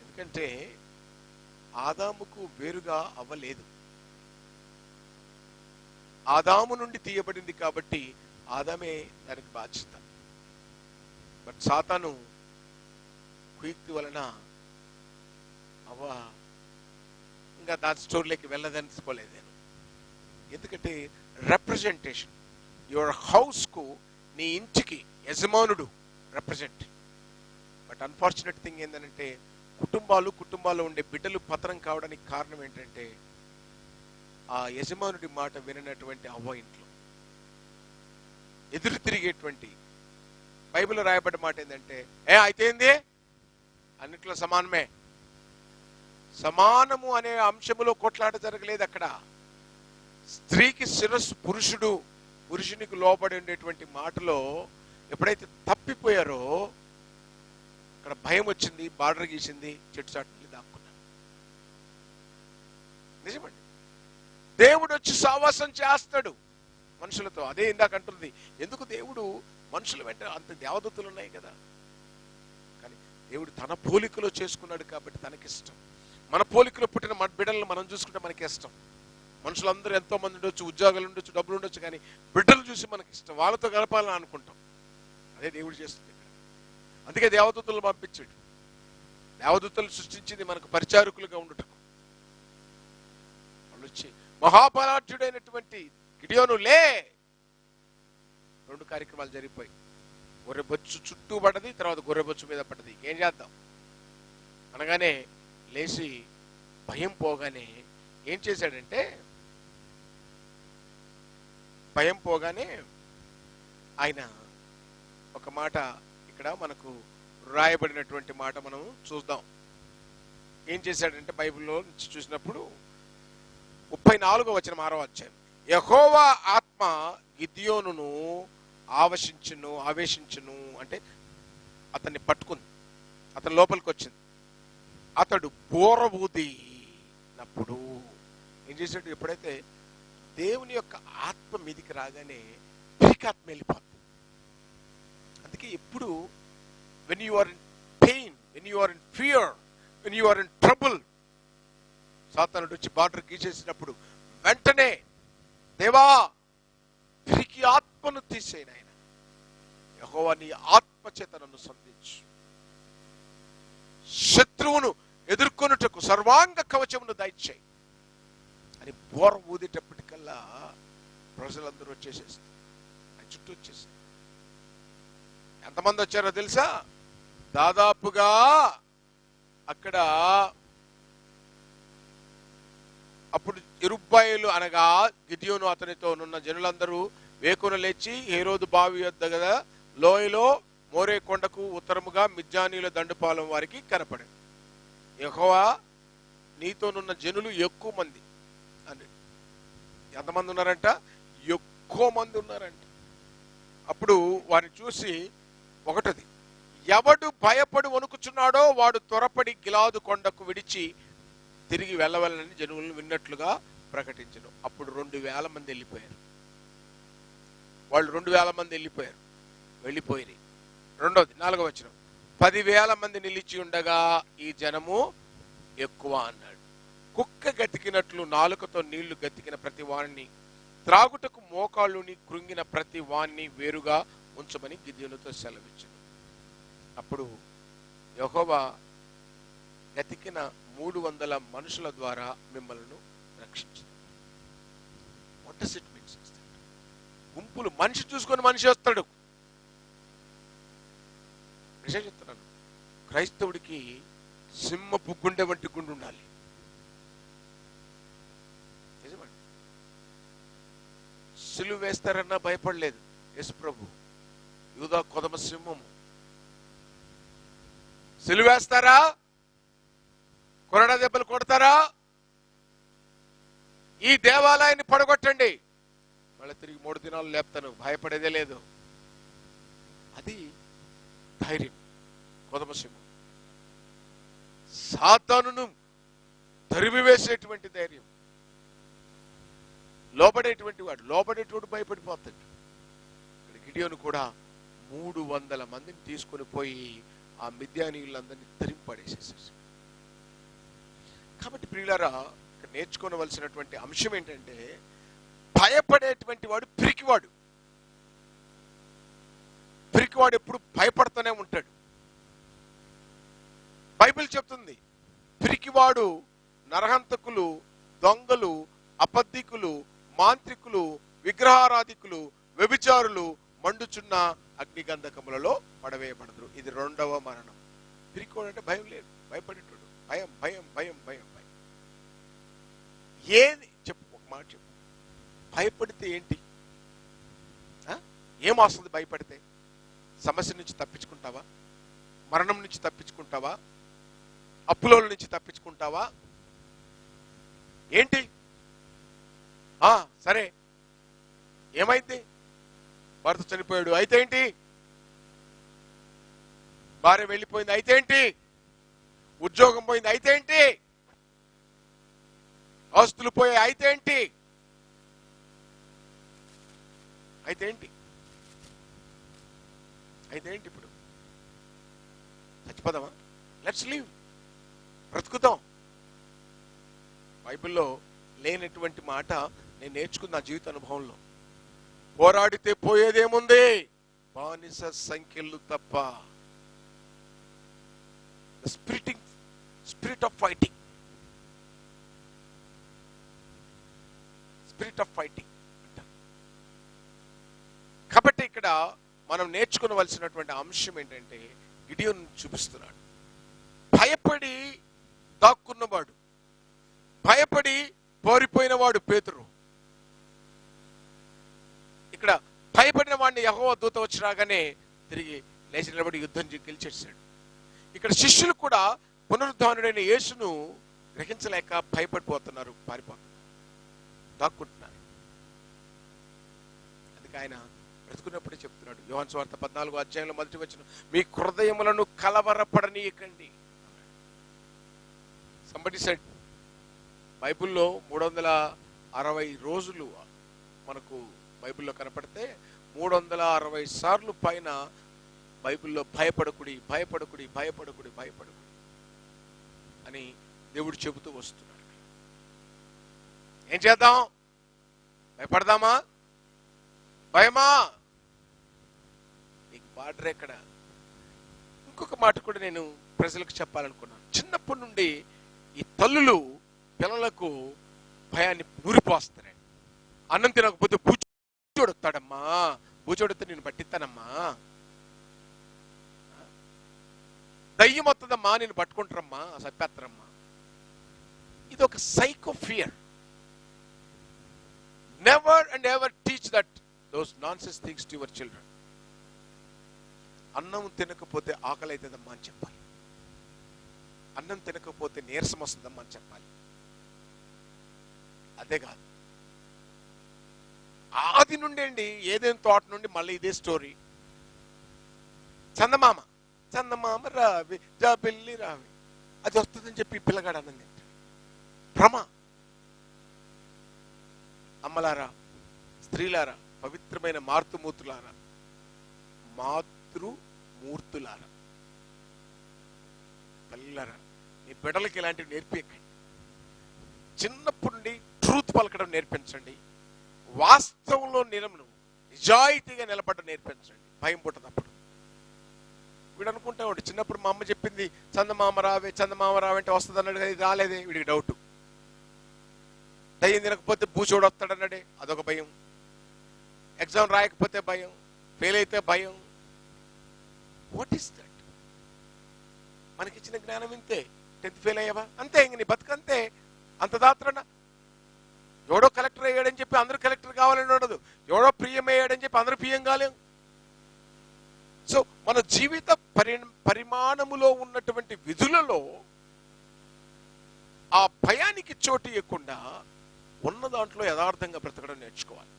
ఎందుకంటే ఆదాముకు వేరుగా అవ్వలేదు, ఆదాము నుండి తీయబడింది కాబట్టి ఆదామే దానికి బాధ్యత. బట్ సాతాను కుయుక్తి వలన అవ్వ ఇంకా దాని స్టోరీలోకి వెళ్ళదనుకోలేదు నేను. ఎందుకంటే రిప్రజెంటేషన్, యువర్ హౌస్ కు, నీ ఇంటికి యజమానుడు రిప్రజెంట్. బట్ అన్ఫార్చునేట్ థింగ్ ఏంటంటే కుటుంబాల్లో ఉండే బిడ్డలు పతనం కావడానికి కారణం ఏంటంటే ఆ యజమానుడి మాట విననటువంటి అవ్వ ఇంట్లో ఎదురు తిరిగేటువంటి. బైబిల్లో రాయబడ్డ మాట ఏంటంటే, అయితే ఏంది, అన్నిట్లో సమానమే, సమానము అనే అంశములో కొట్లాట జరగలేదు అక్కడ. స్త్రీకి శిరస్సు పురుషుడు, పురుషునికి లోబడి ఉండేటువంటి మాటలో ఎప్పుడైతే తప్పిపోయారో అక్కడ భయం వచ్చింది, బార్డర్ గీసింది, చెట్టు చాటుని దాక్కున్నారు. నిజమండి, దేవుడు వచ్చి సావాసం చేస్తాడు మనుషులతో. అదే ఇందాక అంటుంది, ఎందుకు దేవుడు మనుషుల వెంట అంత దేవదూతలు ఉన్నాయి కదా, కానీ దేవుడు తన పోలికలో చేసుకున్నాడు కాబట్టి తనకిష్టం. మన పోలికలో పుట్టిన మన బిడ్డలను మనం చూసుకుంటే మనకి ఇష్టం. మనుషులందరూ ఎంతో మంది ఉండొచ్చు, ఉద్యోగాలు ఉండొచ్చు, డబ్బులు ఉండొచ్చు, కానీ బిడ్డలు చూసి మనకి ఇష్టం, వాళ్ళతో గడపాలని అనుకుంటాం. అదే దేవుడు చేస్తుంది ఇక్కడ. అందుకే దేవదూతలు పంపించాడు. దేవదూతలు సృష్టించింది మనకు పరిచారకులుగా ఉండటం. వాళ్ళు వచ్చి మహాపరాధ్యుడైనటువంటి గిడియోను లే, 2 కార్యక్రమాలు జరిగిపోయి, గొర్రెబొచ్చు చుట్టూ పడ్డది, తర్వాత గొర్రెబొచ్చు మీద పడ్డది. ఏం చేద్దాం అనగానే లేచి భయం పోగానే ఏం చేశాడంటే, భయం పోగానే ఆయన ఒక మాట ఇక్కడ మనకు రాయబడినటువంటి మాట మనం చూద్దాం. ఏం చేశాడంటే బైబిల్లో నుంచి చూసినప్పుడు 34వ వచనం 6వ అధ్యాయం, యెహోవా ఆత్మ గిద్యోనును ఆవేశించును అంటే అతన్ని పట్టుకుంది, అతని లోపలికి వచ్చింది. అతడు బోర ఊదినప్పుడు ఏం చేశాడు, ఎప్పుడైతే దేవుని యొక్క ఆత్మ మీదికి రాగానే పిరికాత్మ వెళ్ళిపోతుంది. అందుకే ఎప్పుడు when you are in pain, when you are in fear, when you are in trouble, సాతానుడు వచ్చి బార్డర్ గీసేసినప్పుడు వెంటనే దేవా పిరికి ఆత్మను తీసేయను, ఆయన యెహోవా నీ ఆత్మ చేత నన్ను సంధించు, శత్రువును ఎదుర్కొనుటకు సర్వాంగ కవచమును దయచేయి అని బోర ఊదేటప్పటికల్లా ప్రజలందరూ వచ్చేసేస్తారు, ఆయన చుట్టూ వచ్చేసారు. ఎంతమంది వచ్చారో తెలుసా? దాదాపుగా అక్కడ అప్పుడు ఇరుబ్బాయిలు అనగా గిద్యోను అతనితో ఉన్న జనులందరూ వేకున లేచి హేరోదు బావి యొద్ద గల లోయలో మోరే కొండకు ఉత్తరముగా మిద్యానీయుల దండుపాలెం వారికి కనపడింది. యెహోవా నీతోనున్న జనులు ఎక్కువ మంది అని. ఎంతమంది ఉన్నారంట? ఎక్కువ మంది ఉన్నారంట. అప్పుడు వారిని చూసి ఒకటది, ఎవడు భయపడి వణుకుచున్నాడో వాడు త్వరపడి గిలాదు కొండకు విడిచి తిరిగి వెళ్ళవలని జనులను విన్నట్లుగా ప్రకటించను. అప్పుడు 2000 మంది వెళ్ళిపోయారు. వాళ్ళు 2000 మంది వెళ్ళిపోయి రెండవది 4వ వచనం, 10,000 మంది నిలిచి ఉండగా ఈ జనము ఎక్కువ అన్నాడు. కుక్క గతికినట్లు నాలుకతో నీళ్లు గతికిన ప్రతి వాణ్ణి, త్రాగుటకు మోకాళ్ళుని కృంగిన ప్రతి వాణ్ణి వేరుగా ఉంచమని గిద్యోనుతో సెలవిచ్చాడు. అప్పుడు యెహోవా గతికిన 300 మనుషుల ద్వారా మిమ్మల్ని రక్షించారు. What does it means? గుంపులు, మనిషి చూసుకొని మనిషి వస్తాడు. నిజం చెప్తున్నాను, క్రైస్తవుడికి సింహపు గుండె వంటి గుండె ఉండాలి. నిజమండి, సిలువ వేస్తారన్నా భయపడలేదు యేసు ప్రభు. యూదా కొదమ సింహము. సిలువ వేస్తారా? కొరడా దెబ్బలు కొడతారా? ఈ దేవాలయాన్ని పడగొట్టండి, మళ్ళీ తిరిగి 3 దినాలు లేపుతాను, భయపడేదే లేదు. అది ధైర్యం, కొదమ సింహం. సాతానును తరిమివేసేటువంటి ధైర్యం. లోబడేటోడు భయపడిపోతాడు. గిడియోను కూడా 300 మందిని తీసుకొని పోయి ఆ మిద్యానీయులందరినీ తరింపడేసేసేసి. కాబట్టి ప్రియులారా, ఇక్కడ నేర్చుకోవలసినటువంటి అంశం ఏంటంటే, భయపడేటువంటి వాడు పిరికివాడు. పిరికివాడు ఎప్పుడు భయపడుతూనే ఉంటాడు. బైబిల్ చెప్తుంది, పిరికివాడు నరహంతకులు, దొంగలు, అబద్ధికులు, మాంత్రికులు, విగ్రహారాధికులు, వ్యభిచారులు మండుచున్న అగ్నిగంధకములలో పడవేయబడదురు. ఇది 2వ మరణం. పిరికివాడు అంటే భయం లేదు, భయపడేటోడు. భయం భయం భయం భయం భయం. ఏది చెప్పు, ఒక మాట చెప్పు. భయపడితే ఏంటి? ఏమొస్తుంది భయపడితే? సమస్య నుంచి తప్పించుకుంటావా? మరణం నుంచి తప్పించుకుంటావా? అప్పుల నుంచి తప్పించుకుంటావా ఏంటి? సరే, ఏమైంది? భర్త చనిపోయాడు, అయితే ఏంటి? భార్య వెళ్ళిపోయింది, అయితే ఏంటి? ఉద్యోగం పోయింది, అయితే ఏంటి? ఆస్తులు పోయాయి, అయితే ఏంటి? అయితే ఏంటి? అయితే ఏంటి? ఇప్పుడు చచ్చిపోదామా? Let's live, బ్రతుకుతాం. బైబిల్లో లేనటువంటి మాట నేను నేర్చుకున్న నా జీవిత అనుభవంలో. పోరాడితే పోయేదేముంది? బానిస సంఖ్యలు తప్ప. Spirit of fighting, spirit of fighting అంటారు. కాబట్టి ఇక్కడ మనం నేర్చుకోవలసినటువంటి అంశం ఏంటంటే, గిడియోను చూపిస్తున్నాడు. భయపడి దాక్కున్నవాడు, భయపడి పారిపోయినవాడు పేతురు. ఇక్కడ భయపడిన వాడిని యెహోవా దూత వచ్చి రాగానే తిరిగి లేచి నిలబడి యుద్ధం గెలిచేసాడు. ఇక్కడ శిష్యులు కూడా పునరుద్ధానుడైన యేసును గ్రహించలేక భయపడిపోతున్నారు, పారిపోతున్నారు, దాక్కుంటున్నారు. అందుకే ఆయన బ్రతుకున్నప్పుడే చెప్తున్నాడు, యోహాను సువార్త 14వ అధ్యాయంలో మొదటి వచనం, మీ హృదయములను కలవరపడనీయకండి. సంబడి సెడ్, బైబిల్లో 360 రోజులు మనకు బైబిల్లో కనపడితే 360 సార్లు పైన బైబిల్లో భయపడకుడి, భయపడకుడి, భయపడకుడి, భయపడకుడి అని దేవుడు చెబుతూ వస్తున్నాడు. ఏం చేద్దాం? భయపడదామా? భయమా? నీకు బార్డర్ ఎక్కడ? ఇంకొక మాట కూడా నేను ప్రజలకు చెప్పాలనుకున్నాను. చిన్నప్పటి నుండి ఈ తల్లులు పిల్లలకు భయాన్ని నూరిపోస్తారండి. అన్నం తినకపోతే బూచోడొస్తాడమ్మా, బూచోడితే నేను పట్టిస్తానమ్మా, దయ్యం వస్తుందమ్మా నేను పట్టుకుంటారమ్మా, చంపేస్తారమ్మా. ఇది ఒక psycho fear. Never and ever teach that those nonsense things to your children. అన్నం తినకపోతే ఆకలి అవుతుందమ్మా అని చెప్పాలి, అన్నం తినకపోతే నీరసం వస్తుందమ్మా అని చెప్పాలి. అదే కాదు, ఆది నుండి అండి ఏదైనా తోట నుండి మళ్ళీ ఇదే స్టోరీ. చందమామ చందమామ రావి జాబిల్లి రావి, అది వస్తుందని చెప్పి పిల్లగాడు అన్నం తింటాడు. భ్రమ. అమ్మలారా, స్త్రీలారా, పవిత్రమైన మాతృమూర్తులారా, మాతృమూర్తులారా, పిల్లలారా, మీ బిడ్డలకి ఇలాంటివి నేర్పించండి. చిన్నప్పటి నుండి ట్రూత్ పలకడం నేర్పించండి. వాస్తవంలో నిజాయితీగా నిలబడ్డ నేర్పించండి. భయం పుట్టదప్పుడు. వీడు అనుకుంటాడు, చిన్నప్పుడు మా అమ్మ చెప్పింది చందమామ రావే, చందమామ రావంటే వస్తుంది అన్నాడు కదా, ఇది రాలేదే, వీడికి డౌట్. దయ్యం తినకపోతే బూచోడు వస్తాడన్నాడే, అదొక భయం. ఎగ్జామ్ రాయకపోతే భయం, ఫెయిల్ అయితే భయం. What is that? మనకిచ్చిన జ్ఞానం ఇంతే. 10th ఫెయిల్ అయ్యావా, అంతే, ఇంక నీ బతుకంతే. అంత దాత్రన ఎవడో కలెక్టర్ అయ్యాడని చెప్పి అందరూ కలెక్టర్ కావాలని ఉండదు, ఎవడో ప్రియం అయ్యాడని చెప్పి అందరూ ప్రియం కాలేం. సో మన జీవిత పరిమాణములో ఉన్నటువంటి విధులలో ఆ భయానికి చోటు ఇవ్వకుండా ఉన్న దాంట్లో యథార్థంగా బ్రతకడం నేర్చుకోవాలి.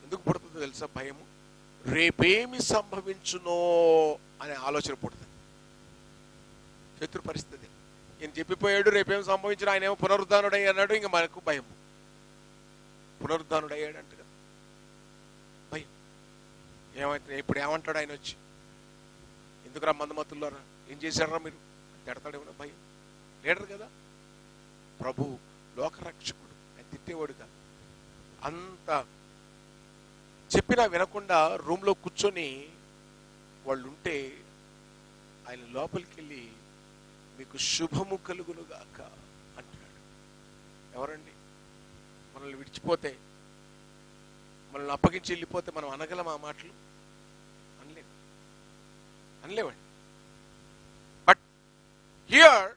ఎందుకు పుడుతుందో తెలుసా భయము? రేపేమి సంభవించునో అనే ఆలోచన పుడుతుంది. శత్రు పరిస్థితి. ఈయన చెప్పిపోయాడు రేపేం సంభవించిన, ఆయన ఏమో పునరుద్ధానుడై అన్నాడు, ఇంకా మనకు భయం. పునరుద్ధానుడయ్యాడు అంట కదా, భయం. ఏమైతే ఇప్పుడు ఏమంటాడు ఆయన వచ్చి? ఎందుకురా మందమతుల్లోరా, ఏం చేశారా మీరు తిడతాడేమో భయం. లీడర్ కదా, ప్రభు, లోకరక్షకుడు, ఆయన తిట్టేవాడు కాదు. అంత చెప్పినా వినకుండా రూమ్లో కూర్చొని వాళ్ళు ఉంటే ఆయన లోపలికి వెళ్ళి మీకు శుభము కలుగునుగాక అంటున్నాడు. ఎవరండి? మనల్ని విడిచిపోతే, మనల్ని అప్పగించి వెళ్ళిపోతే మనం అనగలం ఆ మాటలు? అనలేవండి. బట్ హియర్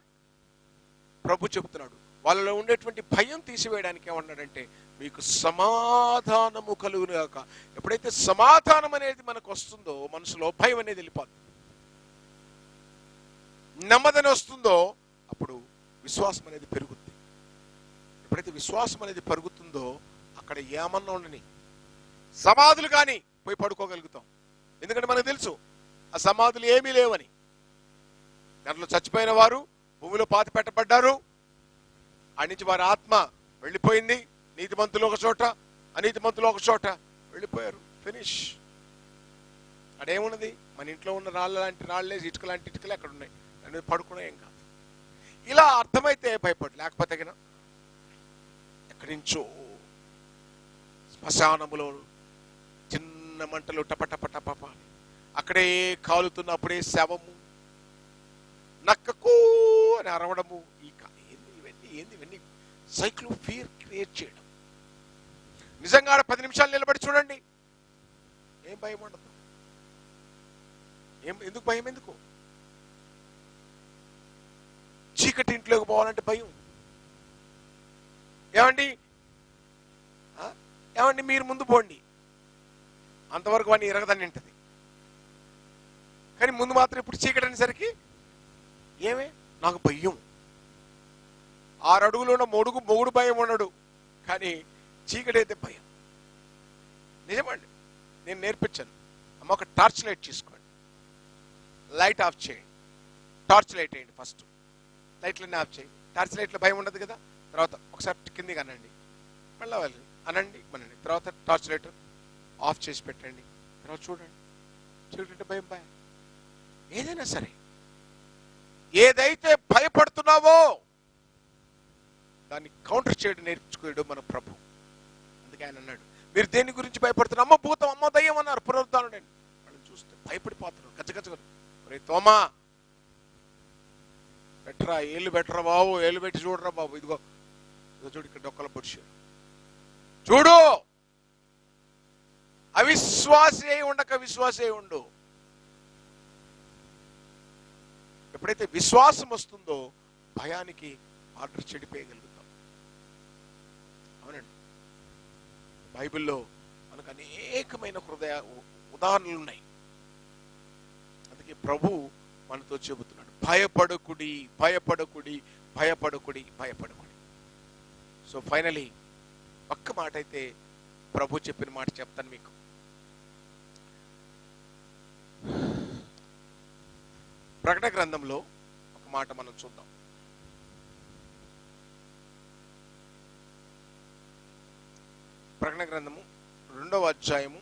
ప్రభు చెబుతున్నాడు, వాళ్ళలో ఉండేటువంటి భయం తీసివేయడానికి ఏమన్నాడంటే, మీకు సమాధానము కలుగునుగాక. ఎప్పుడైతే సమాధానం అనేది మనకు వస్తుందో మనసులో భయం అనేది వెళ్ళిపోతుంది. నెమ్మదని వస్తుందో అప్పుడు విశ్వాసం అనేది పెరుగుతుంది. ఎప్పుడైతే విశ్వాసం అనేది పెరుగుతుందో అక్కడ ఏమన్నా ఉండని సమాధులు కానీ పోయి పడుకోగలుగుతాం. ఎందుకంటే మనకు తెలుసు ఆ సమాధులు ఏమీ లేవని. దాంట్లో చచ్చిపోయిన వారు భూమిలో పాతి పెట్టబడ్డారు. ఆ నుంచి వారి ఆత్మ వెళ్ళిపోయింది. నీతిమంతులు ఒక చోట, అనీతిమంతులు ఒక చోట వెళ్ళిపోయారు. ఫినిష్. అక్కడేమున్నది? మన ఇంట్లో ఉన్న రాళ్ళ లాంటి రాళ్ళే, ఇటుక లాంటి ఇటుకలే అక్కడ ఉన్నాయి. అనేది పడుకునే ఏం కాదు. ఇలా అర్థమైతే భయపడు. లేకపోతే కన్నా ఎక్కడి నుంచో శ్మశానములో చిన్న మంటలు టపటపటప, అక్కడే కాలుతున్నప్పుడే శవము, నక్కకు అని అరవడము, ఇవన్నీ సైకిల్ ఫియర్ క్రియేట్ చేయడం. నిజంగా 10 నిమిషాలు నిలబడి చూడండి, ఏం భయం ఉండదు. ఎందుకు భయం? ఎందుకు? చీకటి ఇంట్లోకి పోవాలంటే భయం. ఏమండి మీరు ముందు పోండి, అంతవరకు వాడిని ఇరగదని ఉంటుంది. కానీ ముందు మాత్రం ఇప్పుడు చీకటి అనేసరికి ఏమే నాకు భయం. 6 అడుగులు ఉన్న మొగుడు భయం ఉండడు, కానీ చీకటి అయితే భయం. నిజమండి, నేను నేర్పించాను. అమ్మ ఒక టార్చ్ లైట్ తీసుకోండి, లైట్ ఆఫ్ చేయండి. టార్చ్ లైట్ వేయండి. ఫస్ట్ లైట్లన్నీ ఆఫ్ చేయండి. టార్చ్ లైట్లో భయం ఉండదు కదా. తర్వాత ఒకసారి కిందికి అనండి, మళ్ళీ వెళ్ళండి, అనండి మనండి. తర్వాత టార్చ్ లైట్ ఆఫ్ చేసి పెట్టండి. తర్వాత చూడండి, చూడండి భయం. ఏదైనా సరే, ఏదైతే భయపడుతున్నావో దాన్ని కౌంటర్ చేయడం నేర్చుకోవడం మన ప్రభు. అందుకే ఆయన అన్నాడు, మీరు దేని గురించి భయపడుతున్నారు? అమ్మ భూతం, అమ్మ దయ్యం అన్నారు పునరుద్ధానుడు. వాళ్ళని చూస్తే భయపడిపోతున్నారు. గచ్చగచ్చ తోమా బెటరా, ఏళ్ళు బెటరా బాబు, ఏళ్ళు పెట్టి చూడరా బాబు, ఇదిగో చూడు ఇక్కడ డొక్కల పొడిచాడు చూడు. అవిశ్వాసి అయి ఉండక విశ్వాసి అయి ఉండు. ఎప్పుడైతే విశ్వాసం వస్తుందో భయానికి ఆర్డర్ చెడిపోయగలుగుతాం. అవునండి, బైబిల్లో మనకు అనేకమైన ఉదాహరణలు ఉన్నాయి. అందుకే ప్రభు మనతో చెబుతున్నాడు, భయపడకుడి, భయపడకుడి, భయపడకుడి, భయపడకుడి. సో ఫైనలీ ఒక్క మాట అయితే ప్రభు చెప్పిన మాట చెప్తాను మీకు. ప్రకటన గ్రంథంలో ఒక మాట మనం చూద్దాం. ప్రకటన గ్రంథము 2వ అధ్యాయము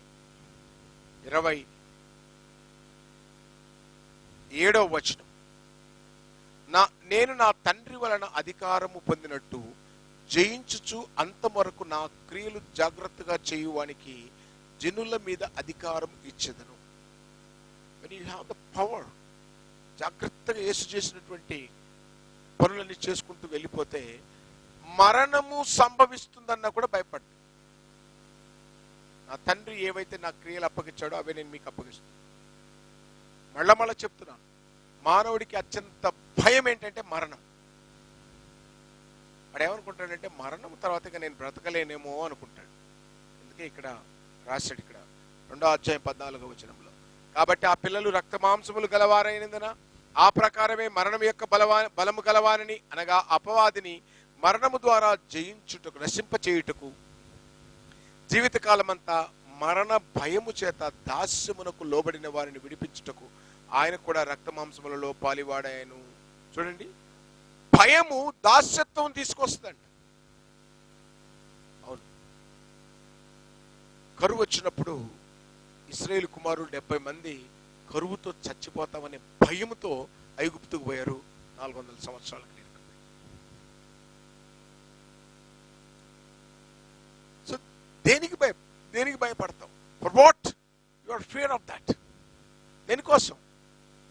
27వ వచనం. నేను నా తండ్రి వలన అధికారము పొందినట్టు జయించుచు అంతవరకు నా క్రియలు జాగ్రత్తగా చేయువానికి జనుల మీద అధికారం ఇచ్చెదను. when you have the power, జాగ్రత్తగా యేసు చేసినటువంటి పనులన్నీ చేసుకుంటూ వెళ్ళిపోతే మరణము సంభవిస్తుందన్నా కూడా భయపడ్డా. నా తండ్రి ఏవైతే నా క్రియలు అప్పగించాడో అవే నేను మీకు అప్పగిస్తాను. మళ్ళా చెప్తున్నాను, మానవుడికి అత్యంత భయం ఏంటంటే మరణం. వాడు ఏమనుకుంటాడంటే మరణం తర్వాత నేను బ్రతకలేనేమో అనుకుంటాడు. అందుకే ఇక్కడ రాశాడు, ఇక్కడ 2వ అధ్యాయం 14వ వచనంలో, కాబట్టి ఆ పిల్లలు రక్త మాంసములు గలవారైనందున ఆ ప్రకారమే మరణం యొక్క బలము గలవారని, అనగా అపవాదిని మరణము ద్వారా జయించుటకు, నశింపచేయుటకు జీవితకాలమంతా మరణ భయము చేత దాస్యమునకు లోబడిన వారిని విడిపించుటకు ఆయన కూడా రక్త మాంసములలో పాలివాడాయను. చూడండి, భయము దాస్యత్వం తీసుకొస్తుందంట. అవును, కరువు వచ్చినప్పుడు ఇశ్రాయేలు కుమారులు 70 మంది కరువుతో చచ్చిపోతామనే భయముతో ఐగుప్తుకు పోయారు 400 సంవత్సరాల క్రితం. సో దేనికి భయపడతావు? For what you are fear of that? దేనికోసం?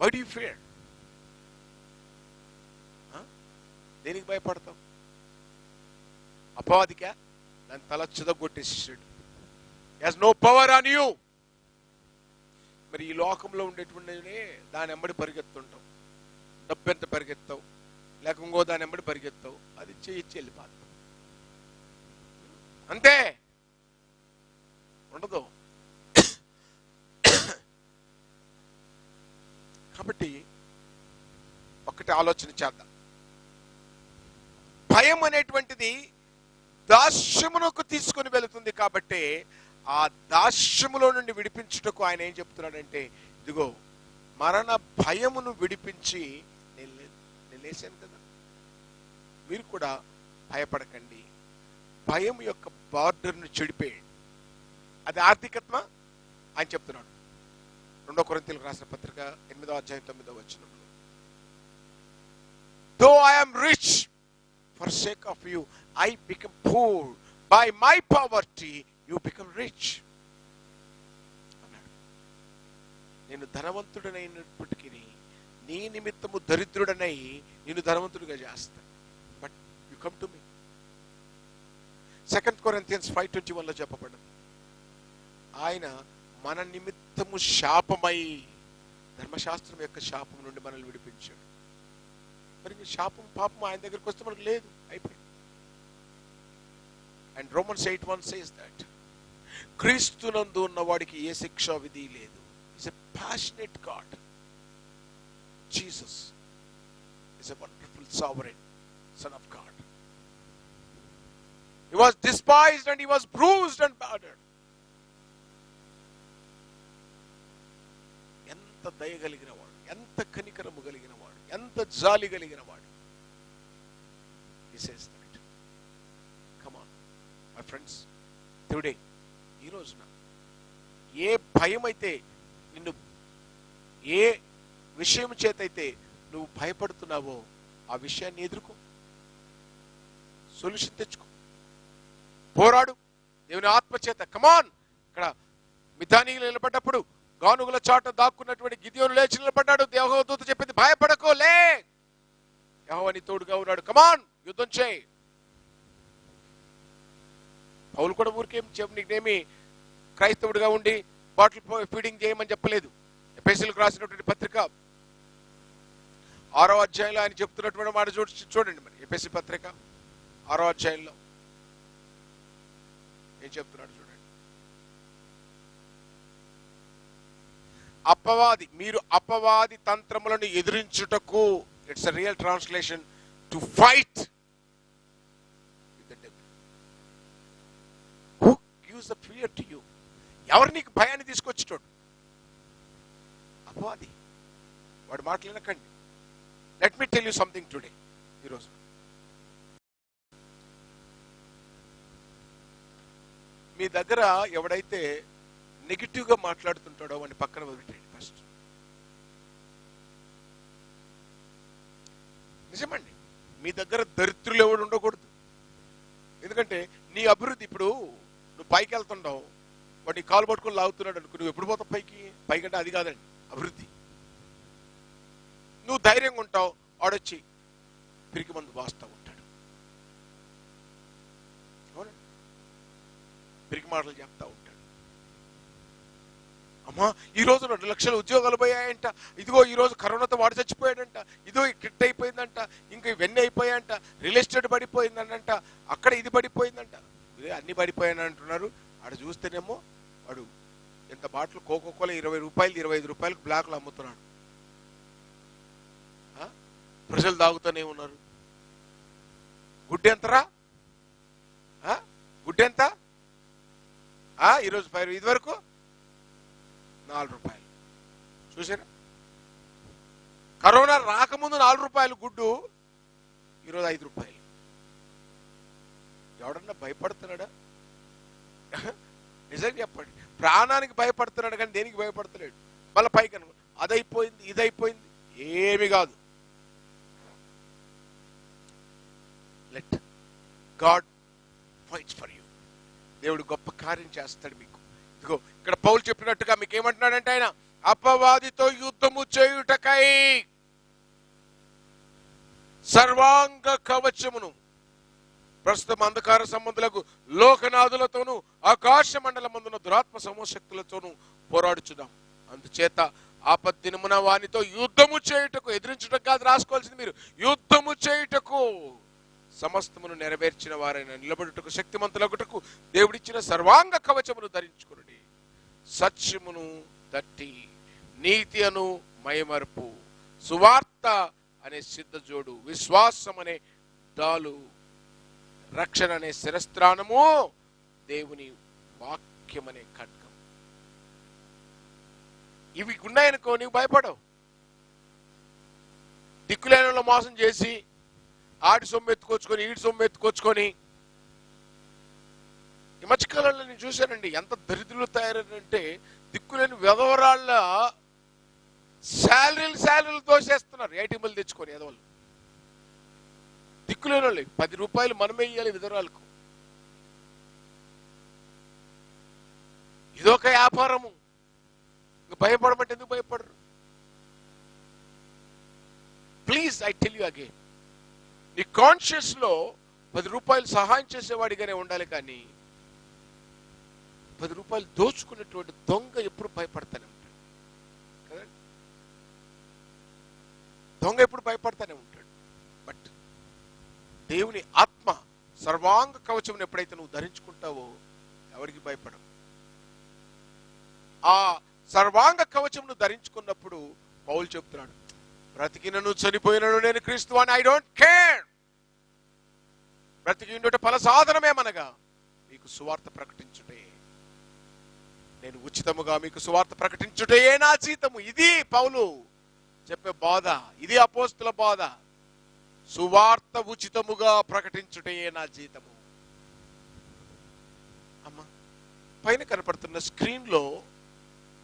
Why do you fear? దేనికి భయపడతావు? అపవాదికా? దాని తల చిదగొట్టేసాడు. He has no power on you. మరి ఈ లోకంలో ఉండేటువంటి దాని ఎంబడి పరిగెత్తుంటావు. డబ్బు ఎంత పరిగెత్తావు, లేక ఇంకో దాని ఎంబడి పరిగెత్తావు, అది చేయించి వెళ్ళిపోతావు. అంతే, ఉండదు. కాబట్టి ఒక్కటి ఆలోచన చేద్దాం. భయం అనేటువంటిది దాస్యమునకు తీసుకొని వెళుతుంది. కాబట్టి ఆ దాస్యములో నుండి విడిపించుటకు ఆయన ఏం చెప్తున్నాడంటే, ఇదిగో మరణ భయమును విడిపించి నేను లేచాను కదా, మీరు కూడా భయపడకండి. భయం యొక్క బార్డర్ను చెడిపేయండి. అది ఆర్థికత్వ ఆయన చెప్తున్నాడు. 2 కొరింథీయులకు రాసిన పత్రిక 8వ అధ్యాయం 9వ వచనంలో, though I am rich for sake of you I become poor, by my poverty you become rich అన్నాడు. నేను ధనవంతుడనైనప్పటికీ నీ నిమిత్తము దరిద్రుడనై నేను ధనవంతుడిగా చేస్తాను. But you come to me. 2 Corinthians 5:21 లో చెప్పబడింది, ఆయన మన నిమిత్తము శాపమై, ధర్మశాస్త్రం యొక్క శాపం నుండి మనల్ని విడిపించాడు. మరి శాపం పాపం ఆయన దగ్గరికి వస్తే మనకు లేదు, అయిపోయింది. అండ్ రోమన్స్ 8:1 says that క్రీస్తునందు ఉన్న వాడికి ఏ శిక్షా విధి లేదు. Is a passionate God. Jesus is a wonderful sovereign son of God. He was despised and he was bruised and battered. ఎంత దయ కలిగిన వాడు, ఎంత కనికరము కలిగిన వాడు, ఎంత జాలి కలిగిన వాడు. He says that. Come on, my friends. Today, ఈ రోజున ఏ భయం అయితే నిన్ను, ఏ విషయం చేతైతే నువ్వు భయపడుతున్నావో ఆ విషయాన్ని ఎదుర్కో, సొల్యూషన్ తెచ్చుకో, పోరాడు దేవుని ఆత్మచేత. కమాన్. ఇక్కడ మిద్యానీయులు నిలబడ్డప్పుడు గానుగుల చాట దాక్కున్నటువంటి గిద్యోను లేచి నిలబడ్డాడు. దేవదూత చెప్పింది, భయపడకో, లే, యెహోవా నీ తోడుగా ఉన్నాడు, కమాన్, యుద్ధం చేయి. పౌలు కూడా ఊరికేం నీకేమి క్రైస్తవుడిగా ఉండి బాటిల్ ఫీడింగ్ చేయమని చెప్పలేదు. ఎఫెసీయులకు రాసినటువంటి పత్రిక 6వ అధ్యాయంలో ఆయన చెప్తున్నటువంటి మాట చూడండి. మరి ఎఫెసీ పత్రిక 6వ అధ్యాయంలో ఏం చెప్తున్నాడు చూడండి. అపవాది, మీరు అపవాది తంత్రములను ఎదిరించుటకు, it's a real translation, to fight with the devil who gives the fear to you. ఎవరు నీకు భయాన్ని తీసుకొచ్చేటోడు? అపవాది. వాడు మాటలు వినకండి. Let me tell you something today. ఈరోజు మీ దగ్గర ఎవడైతే నెగిటివ్ గా మాట్లాడుతుంటాడో వాడిని పక్కన వదిలిపెట్టండి ఫస్ట్. నిజమండి, మీ దగ్గర దరిద్రులు ఎవడు ఉండకూడదు. ఎందుకంటే నీ అభివృద్ధి, ఇప్పుడు నువ్వు పైకి వెళ్తుండవు, వాడు నీ కాలు పట్టుకొని లాగుతున్నాడు అనుకో, నువ్వు ఎప్పుడు పోతావు పైకి? పైకంటే అది కాదండి అభివృద్ధి. నువ్వు ధైర్యంగా ఉంటావు, ఆడొచ్చి పిరికి మందు వాస్తూ ఉంటాడు, పిరికి మాటలు చెప్తా ఉంటాడు. అమ్మా ఈ రోజు 2 లక్షల ఉద్యోగాలు పోయాయంట, ఇదిగో ఈ రోజు కరోనాతో వాడు చచ్చిపోయాడంట, ఇదిగో కిట్ అయిపోయిందంట, ఇంకా ఇవన్నీ అయిపోయాయంట, రియల్ ఎస్టేట్ పడిపోయిందంట, అక్కడ ఇది పడిపోయిందంట, ఇదే అన్ని పడిపోయాయని అంటున్నారు. ఆడ చూస్తేనేమో వాడు ఎంత బాటిల్ కోకోకోలా 20 రూపాయలు 25 రూపాయలకు బ్లాక్లు అమ్ముతున్నాడు. ప్రజలు తాగుతూనే ఉన్నారు. గుడ్డు ఎంతరా? గుడ్డు ఎంత ఈరోజు? ఇది వరకు 4 రూపాయలు. చూసారా? కరోనా రాకముందు 4 రూపాయలు గుడ్డు, ఈరోజు 5 రూపాయలు. ఎవడన్నా భయపడుతున్నాడా? నిజంగా చెప్పండి. ప్రాణానికి భయపడుతున్నాడు కానీ దేనికి భయపడతలేడు. మళ్ళీ పైకి అనుకో, అదైపోయింది ఇదైపోయింది, ఏమి కాదు. Let God fights for you. దేవుడు గొప్ప కార్యం చేస్తాడు మీకు. ఇదిగో ఇక్కడ పౌలు చెప్పినట్టుగా మీకు ఏమంటున్నాడంటే, ఆయన అపవాదితో యుద్ధము చేయుటకై సర్వాంగ కవచమును ప్రస్తుతం అంధకార సంబంధులకు లోకనాథులతోనూ ఆకాశ మండలమందున దురాత్మ సమూహశక్తులతోనూ పోరాడుచుదాం. అందుచేత ఆపద్దినమున వానితో యుద్ధము చేయుటకు, ఎదిరించుటకు కాదు రాసుకోవాల్సింది మీరు, యుద్ధము చేయుటకు సమస్తమును నెరవేర్చిన వారైన నిలబడుటకు శక్తిమంతులగుటకు దేవుడిచ్చిన సర్వాంగ కవచమును ధరించుకునుడి. సత్యమును తట్టి నీతి అను మైమర్పు సువార్త అనే సిద్ధజోడు, విశ్వాసం అనే డాలు, రక్షణ అనే శిరస్త్రాణము, దేవుని వాక్యం అనే ఖడ్గం. ఇవి ఉన్నాయనుకో నీవు భయపడవు. దిక్కులేనంలో మోసం చేసి ఆడి సొమ్ము ఎత్తుకొచ్చుకొని ఈడి సొమ్ము ఎత్తుకొచ్చుకొని, ఈ మధ్యకాలంలో నేను చూశానండి ఎంత దరిద్రులు తయారంటే, దిక్కులేని వెధవరాళ్ళ శాలరీలు దోసేస్తున్నారు ఏటీఎంలు తెచ్చుకొని. ఎదవలు దిక్కులేని వాళ్ళు 10 రూపాయలు మనమే ఇవ్వాలి విధవరాలకు. ఇదొక వ్యాపారము. భయపడమంటే ఎందుకు భయపడరు? Please I tell you again, నీ కాన్షియస్ లో 10 రూపాయలు సహాయం చేసేవాడిగానే ఉండాలి, కానీ 10 రూపాయలు దోచుకున్నటువంటి దొంగ ఎప్పుడు భయపడతానే ఉంటాడు కదండి. దొంగ ఎప్పుడు భయపడతానే ఉంటాడు. బట్ దేవుని ఆత్మ సర్వాంగ కవచం ఎప్పుడైతే నువ్వు ధరించుకుంటావో ఎవరికి భయపడవు. ఆ సర్వాంగ కవచం నువ్వు ధరించుకున్నప్పుడు పౌలు చెప్తున్నాడు, బ్రతికినను చనిపోయినను నేను క్రీస్తు అని, ఐ డోంట్ కేర్. బ్రతికి ఉండుట ఫల సాధనమేమనగా మీకు సువార్త ప్రకటించుటే, నేను ఉచితముగా మీకు సువార్త ప్రకటించుటే నా జీతము. ఇది పౌలు చెప్పే బాధ, ఇది అపోస్తుల బాధ. సువార్త ఉచితముగా ప్రకటించుటే నా జీతము. అమ్మా, పైన కనపడుతున్న స్క్రీన్ లో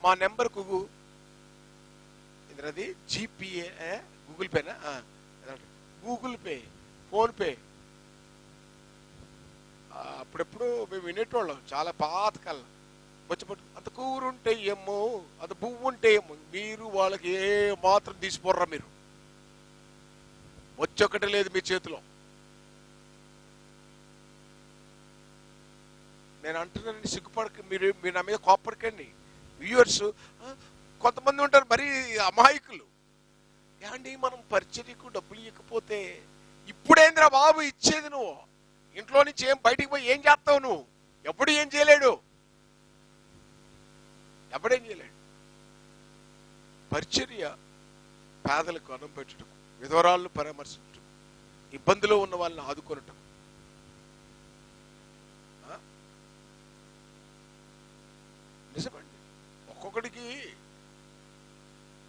మా నెంబర్కు ఇది జీపీఏ, గూగుల్ పేనా, గూగుల్ పే, ఫోన్ పే. అప్పుడెప్పుడు మేము వినేటోళ్ళం చాలా పాతకాలం. వచ్చి అంత కూరుంటే ఏమో, అంత పువ్వు ఉంటే ఏమో, మీరు వాళ్ళకి ఏ మాత్రం తీసిపోర్రా మీరు, వచ్చొక్కటి లేదు మీ చేతిలో. నేను అంటున్నానండి, సిగ్గుపడక, మీరు నా మీద కోపడకండి. వ్యూవర్స్ కొంతమంది ఉంటారు మరీ అమాయకులు. ఏమండి మనం పరిచర్యకు డబ్బులు ఇవ్వకపోతే ఇప్పుడేంద్రా బాబు ఇచ్చేది, నువ్వు ఇంట్లో నుంచి ఏం బయటికి పోయి ఏం చేస్తావు, నువ్వు ఎప్పుడు ఏం చేయలేడు, ఎప్పుడేం చేయలేడు. పరిచర్య పేదలకు అన్నం పెట్టడం, విధవరాలను పరామర్శించడం, ఇబ్బందిలో ఉన్న వాళ్ళని ఆదుకొనటం. నిజమండి, ఒక్కొక్కడికి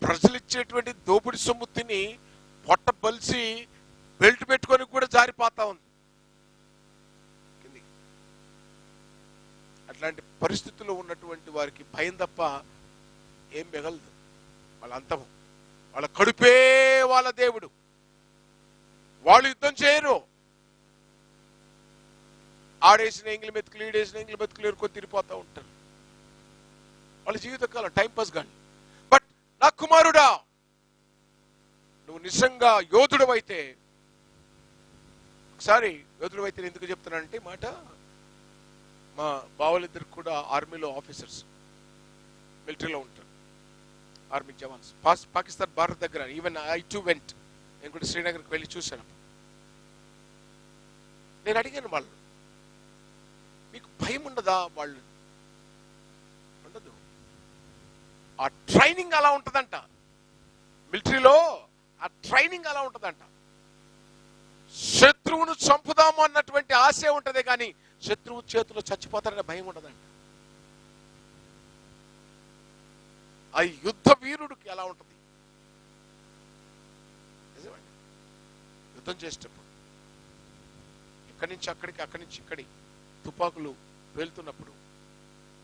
ప్రజలు ఇచ్చేటువంటి దోపిడి సొమ్ము తిని పొట్ట బలిసి బెల్ట్ పెట్టుకొని కూడా జారిపోతా ఉంది కిందికి. అట్లాంటి పరిస్థితుల్లో ఉన్నటువంటి వారికి భయం తప్ప ఏం మిగలదు. వాళ్ళ అంతము, వాళ్ళ కడుపే వాళ్ళ దేవుడు. వాళ్ళు యుద్ధం చేయరు. ఆడేసిన ఎంగిలి మెతుకులు, ఈడేసిన ఎంగిలి మెతుకులు ఏరుకొని తిరిగిపోతూ ఉంటారు. వాళ్ళ జీవితకాలం టైంపాస్ కానీ. బట్ నా కుమారుడా, నువ్వు నిజంగా యోధుడు అయితే, ఒకసారి యోధుడు అయితే ఎందుకు చెప్తున్నానంటే మాట, మా బావలిద్దరికి కూడా ఆర్మీలో ఆఫీసర్స్, మిలిటరీలో ఉంటారు, ఆర్మీ జవాన్స్. పాకిస్తాన్ భారత్ దగ్గర. ఈవెన్ ఐ టు వెంట్, నేను కూడా శ్రీనగర్కి వెళ్ళి చూశాను. నేను అడిగాను వాళ్ళు, మీకు భయం ఉండదా? వాళ్ళు ఉండదు. ఆ ట్రైనింగ్ అలా ఉంటుందంట మిలిటరీలో. ఆ ట్రైనింగ్ అలా ఉంటుందంట. శత్రువును చంపుదాము అన్నటువంటి ఆశే ఉంటది, కానీ శత్రువు చేతిలో చచ్చిపోతారనే భయం ఉండదంట. ఆ యుద్ధ వీరుడికి ఎలా ఉంటుంది? నిజమండి, యుద్ధం చేసేటప్పుడు ఇక్కడి నుంచి అక్కడికి, అక్కడి నుంచి ఇక్కడి తుపాకులు పేలుతున్నప్పుడు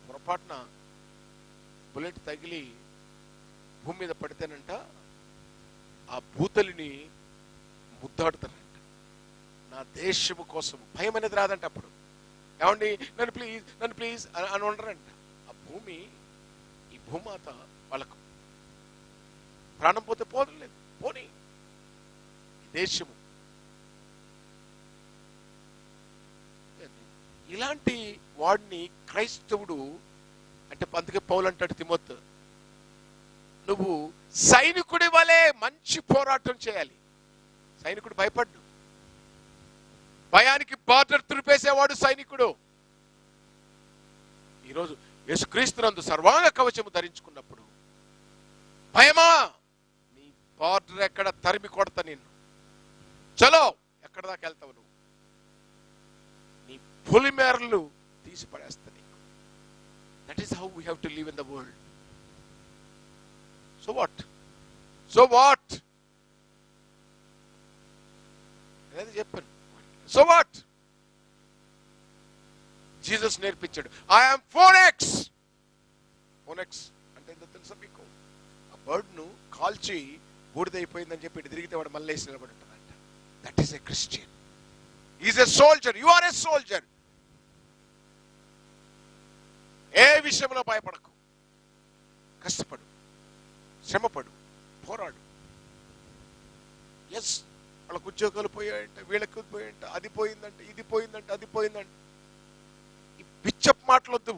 పొరపాటున బుల్లెట్ తగిలి భూమి మీద పడితేనంట ఆ భూతలిని ముద్దాడుతారంట. నా దేశము కోసం భయం అనేది రాదంట అప్పుడు. ఏమండి నన్ను ప్లీజ్, నన్ను ప్లీజ్ అని ఉండరంట. ఆ భూమి, ఈ భూమాత వాళ్ళకు ప్రాణం పోతే పోదలేదు, పోనీ ఈ దేశము. ఇలాంటి వాడిని క్రైస్తవుడు అంటే, అందుకే పౌలు అంటాడు తిమోతి, నువ్వు సైనికుడి వలె మంచి పోరాటం చేయాలి. సైనికుడు భయపడ్డు. భయానికి బార్డర్ తుడిపేసేవాడు సైనికుడు. ఈరోజు యేసుక్రీస్తునందు సర్వాంగ కవచము ధరించుకున్నప్పుడు భయమా, నీ బార్డర్ ఎక్కడ, తరిమి కొడతా నిన్ను. చలో, ఎక్కడ దాకా వెళ్తావు నువ్వు? నీ పులిమేరలు తీసి పడేస్తా నీకు. That is how we have to live in the world. So what? So what అనేది చెప్పాను. So what? జీసస్ నేర్పించాడు, ఐఎమ్ 4x. 4x అంటే ఏంటో తెలుసా మీకు? ఆ బర్డ్ ను కాల్చి బూడిదైపోయిందని చెప్పి ఇటు తిరిగితే వాడు మళ్ళీ వేసి నిలబడి ఉంటాడంట. That is a Christian. Is a soldier. You are a soldier. ఏ విషయంలో భయపడకు, కష్టపడు, శ్రమపడు, పోరాడు. ఎస్, వాళ్ళకు ఉద్యోగాలు పోయాయంట, వీళ్ళకి పోయాయంట, అది పోయిందంట, ఇది పోయిందంట, అది పోయిందంట. ఈ పిచ్చప్ మాటలొద్దు.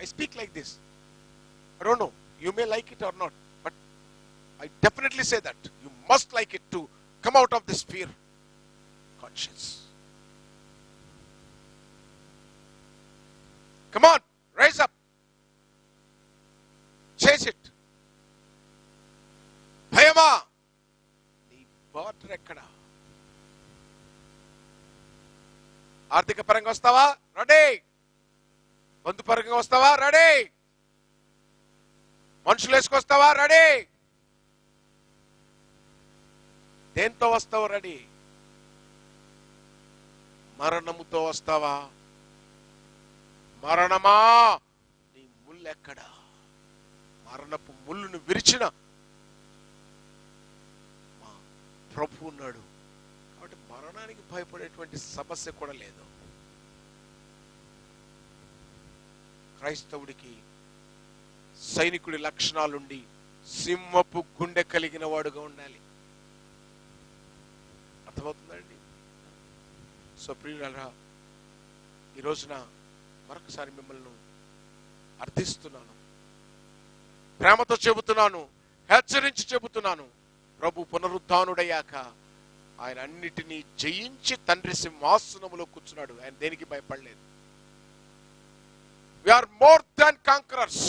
I speak like this. I don't know, you may like it or not, but I definitely say that you must like it to come out of this fear conscience. Come on, rise up, chase it. భయమా, నీ border ఎక్కడ? ఆర్థిక పరంగా వస్తావా? Ready. బంధు పరంగా వస్తావా? Ready. మనుషులు వేసుకొస్తావా? Ready. దేంతో వస్తావు? రెడీ. మరణముతో వస్తావా? మరణమా, నీ ముళ్ళు ఎక్కడ? మరణపు ముళ్ళును విరిచిన మా ప్రభు ఉన్నాడు. కాబట్టి మరణానికి భయపడేటువంటి సమస్య కూడా లేదు. క్రైస్తవుడికి సైనికుడి లక్షణాలుండి సింహపు గుండె కలిగిన వాడుగా ఉండాలి. అర్థమవుతుందండి? సో ప్రియులారా, ఈ రోజున మరొకసారి మిమ్మల్ని అర్థిస్తున్నాను, ప్రేమతో చెబుతున్నాను, హెచ్చరించి చెబుతున్నాను. ప్రభు పునరుద్ధానుడయ్యాక ఆయన అన్నిటినీ జయించి తండ్రి సింహాసనములో కూర్చున్నాడు. ఆయన దేనికి భయపడలేదు. We are more than conquerors.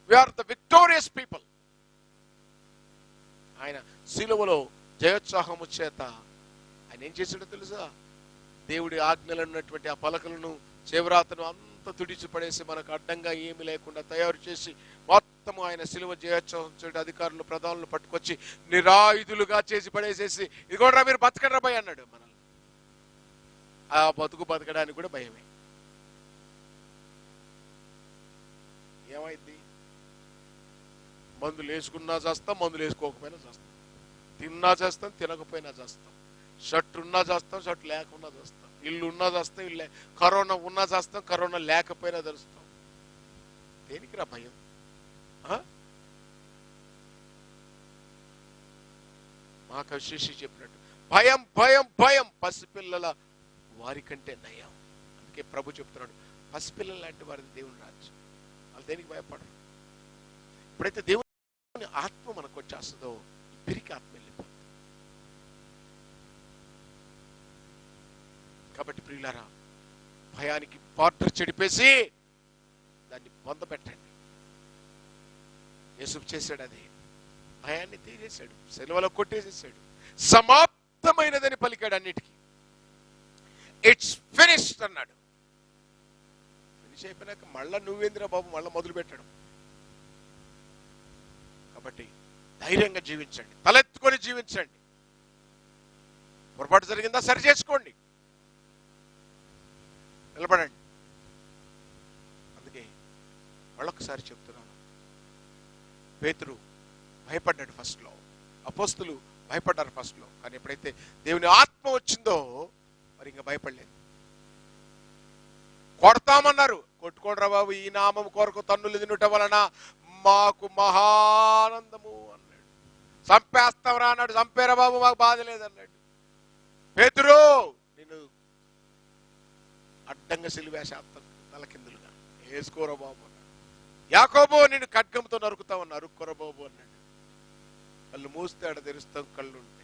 We are the victorious people. ఆయన శిలువలో జయోత్సాహము చేత ఆయన ఏం చేశాడో తెలుసా? దేవుడి ఆజ్ఞలు ఉన్నటువంటి ఆ పలకలను, చేవ్రాతను అంత తుడిచిపడేసి మనకు అడ్డంగా ఏమి లేకుండా తయారు చేసి మొత్తము ఆయన శిలువ జయోత్సవం అధికారులు, ప్రధానులు పట్టుకొచ్చి నిరాయుధులుగా చేసి పడేసేసి, ఇదిగోడ్రా మీరు బతకడ్రా భయ అన్నాడు మనల్ని. ఆ బతకడానికి కూడా భయమే. ఏమైంది? మందులు వేసుకున్నా చేస్తాం, మందులు వేసుకోకపోయినా చేస్తాం, తిన్నా చేస్తాం, తినకపోయినా చేస్తాం, షర్ట్ ఉన్నా చేస్తాం, షర్ట్ లేకున్నా చేస్తాం, ఇల్లు ఉన్నా చేస్తాం, ఇల్లు కరోనా ఉన్నా చేస్తాం, కరోనా లేకపోయినా తెలుస్తాం. దేనికి రా భయం? మాకు శిష్యు చెప్పినట్టు భయం భయం భయం పసిపిల్లల వారి కంటే నయం. అందుకే ప్రభు చెప్తున్నాడు, పసిపిల్లల లాంటి వారిది దేవుని రాజ్యం. వాళ్ళు దేనికి భయపడరు. ఎప్పుడైతే దేవుని ఆత్మ మనకు వచ్చేస్తుందో పిరికి ఆత్మ వెళ్ళిపోతుంది. కాబట్టి ప్రియులారా, భయానికి బార్డర్ చెడిపేసి దాన్ని పొందబెట్టండి. యేసు చేశాడు అదే. భయాన్ని తీసేశాడు, సెలవులో కొట్టేసేసాడు, సమాప్తమైనదని పలికాడు అన్నిటికీ. ఇట్స్ ఫినిష్డ్ అన్నాడు. ఫినిష్ అయిపోయినాక మళ్ళా నువ్వేంద్ర బాబు మళ్ళా మొదలు పెట్టడం. కాబట్టి ధైర్యంగా జీవించండి, తలెత్తుకొని జీవించండి. పొరపాటు జరిగిందా సరి చేసుకోండి, నిలబడండి. అందుకే మళ్ళొకసారి చెప్తున్నాను, పేతురు భయపడ్డాడు ఫస్ట్ లో, అపోస్తులు భయపడ్డారు ఫస్ట్ లో. కానీ ఎప్పుడైతే దేవుని ఆత్మ వచ్చిందో మరి ఇంకా భయపడలేదు. కొడతామన్నారు, కొట్టుకోండ్రా బాబు, ఈ నామం కొరకు తన్నులు తినుట వలన మాకు మహానందము అన్నాడు. చంపేస్తాంరా అన్నాడు, చంపేరా బాబు మాకు బాధ లేదన్నాడు. పేతురు నేను అడ్డంగా సిలువేసేస్తాను తల కిందులుగా, వేసుకోరా బాబు అన్నాడు. యాకోబు నిన్ను ఖడ్గంతో నరుకుతామని నరుక్కోరా బాబు అన్నాడు. కళ్ళు మూస్తే ఆడ తెరుస్తాం, కళ్ళు ఉంటాయి.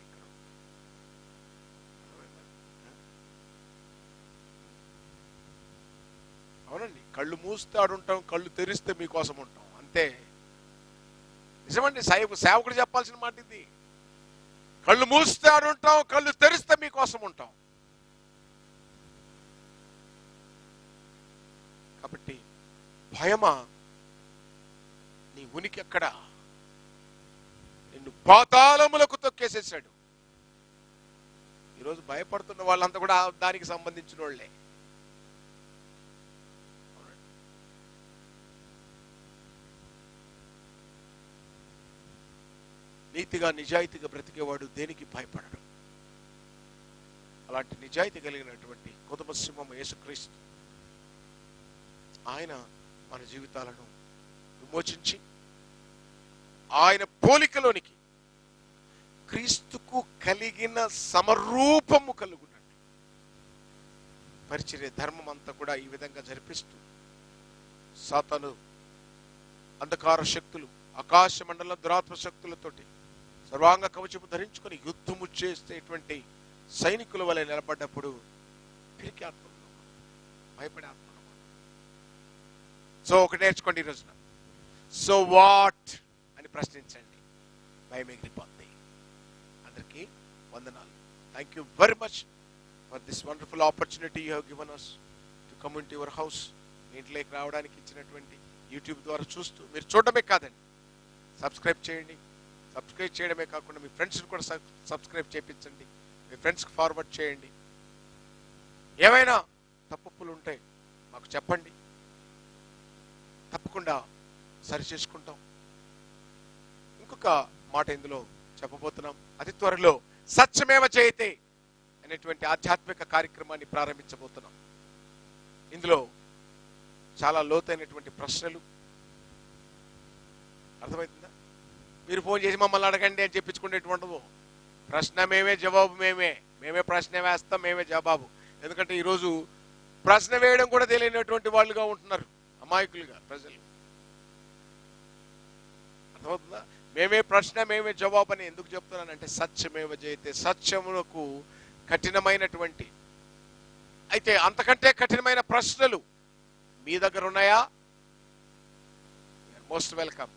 అవునండి, కళ్ళు మూస్తే ఆడుంటాం, కళ్ళు తెరిస్తే మీకోసం ఉంటాం, అంతే. నిజమండి, సేవకుడు చెప్పాల్సిన మాట ఇది. కళ్ళు మూస్తే ఆడుంటాం, కళ్ళు తెరిస్తే మీకోసం ఉంటాం. కాబట్టి భయమా, నీ ఉనికి ఎక్కడ? నిన్ను పాతాళములకు తొక్కేసేసాడు. ఈరోజు భయపడుతున్న వాళ్ళంతా కూడా దానికి సంబంధించిన వాళ్ళే. నీతిగా నిజాయితీగా బ్రతికేవాడు దేనికి భయపడడు. అలాంటి నిజాయితీ కలిగినటువంటి కుటుంబ సింహం యేసుక్రీస్తు. ఆయన మన జీవితాలను విమోచించి ఆయన పోలికలోనికి క్రీస్తుకు కలిగిన సమరూపము కలుగునట్టు పరిచర్య ధర్మం అంతా కూడా ఈ విధంగా జరిపిస్తూ సాతాను అంధకార శక్తులు, ఆకాశ మండల దురాత్మ శక్తులతోటి సర్వాంగ కవచము ధరించుకొని యుద్ధము చేసేటువంటి సైనికుల వలె నిలబడ్డప్పుడు పిరికి ఆత్మలు, భయపడే ఆత్మలు. సో ఒకటి నేర్చుకోండి ఈ రోజున. సో వాట్ అని ప్రశ్నించండి, భయం ఎగిరిపోద్ది. అందరికీ వందనాలు. Thank you very much for this wonderful opportunity you have given us to come into your house. మీ ఇంట్లోకి రావడానికి ఇచ్చినటువంటి యూట్యూబ్ ద్వారా చూస్తూ మీరు చూడడమే కాదండి, సబ్స్క్రైబ్ చేయండి. సబ్స్క్రైబ్ చేయడమే కాకుండా మీ ఫ్రెండ్స్ని కూడా సబ్స్క్రైబ్ చేయించండి, మీ ఫ్రెండ్స్కి ఫార్వర్డ్ చేయండి. ఏమైనా తప్పులు ఉంటే మాకు చెప్పండి, తప్పకుండా సరి చేసుకుంటాం. ఇంకొక మాట ఇందులో చెప్పబోతున్నాం. అతి త్వరలో సత్యమేవ జయతే అనేటువంటి ఆధ్యాత్మిక కార్యక్రమాన్ని ప్రారంభించబోతున్నాం. ఇందులో చాలా లోతైనటువంటి ప్రశ్నలు. అర్థమవుతుందా? మీరు ఫోన్ చేసి మమ్మల్ని అడగండి అని చెప్పించుకునేటువంటిది. ప్రశ్న మేమే, జవాబు మేమే. మేమే ప్రశ్న వేస్తాం, మేమే జవాబు. ఎందుకంటే ఈరోజు ప్రశ్న వేయడం కూడా తెలియనటువంటి వాళ్ళుగా ఉంటున్నారు, అమాయకులుగా ప్రజలు. అర్థమవుతుందా? మేమే ప్రశ్న మేమే జవాబు అని ఎందుకు చెప్తున్నానంటే సత్యమేవ జయతే, సత్యమునకు కఠినమైనటువంటి, అయితే అంతకంటే కఠినమైన ప్రశ్నలు మీ దగ్గర ఉన్నాయా? Most welcome.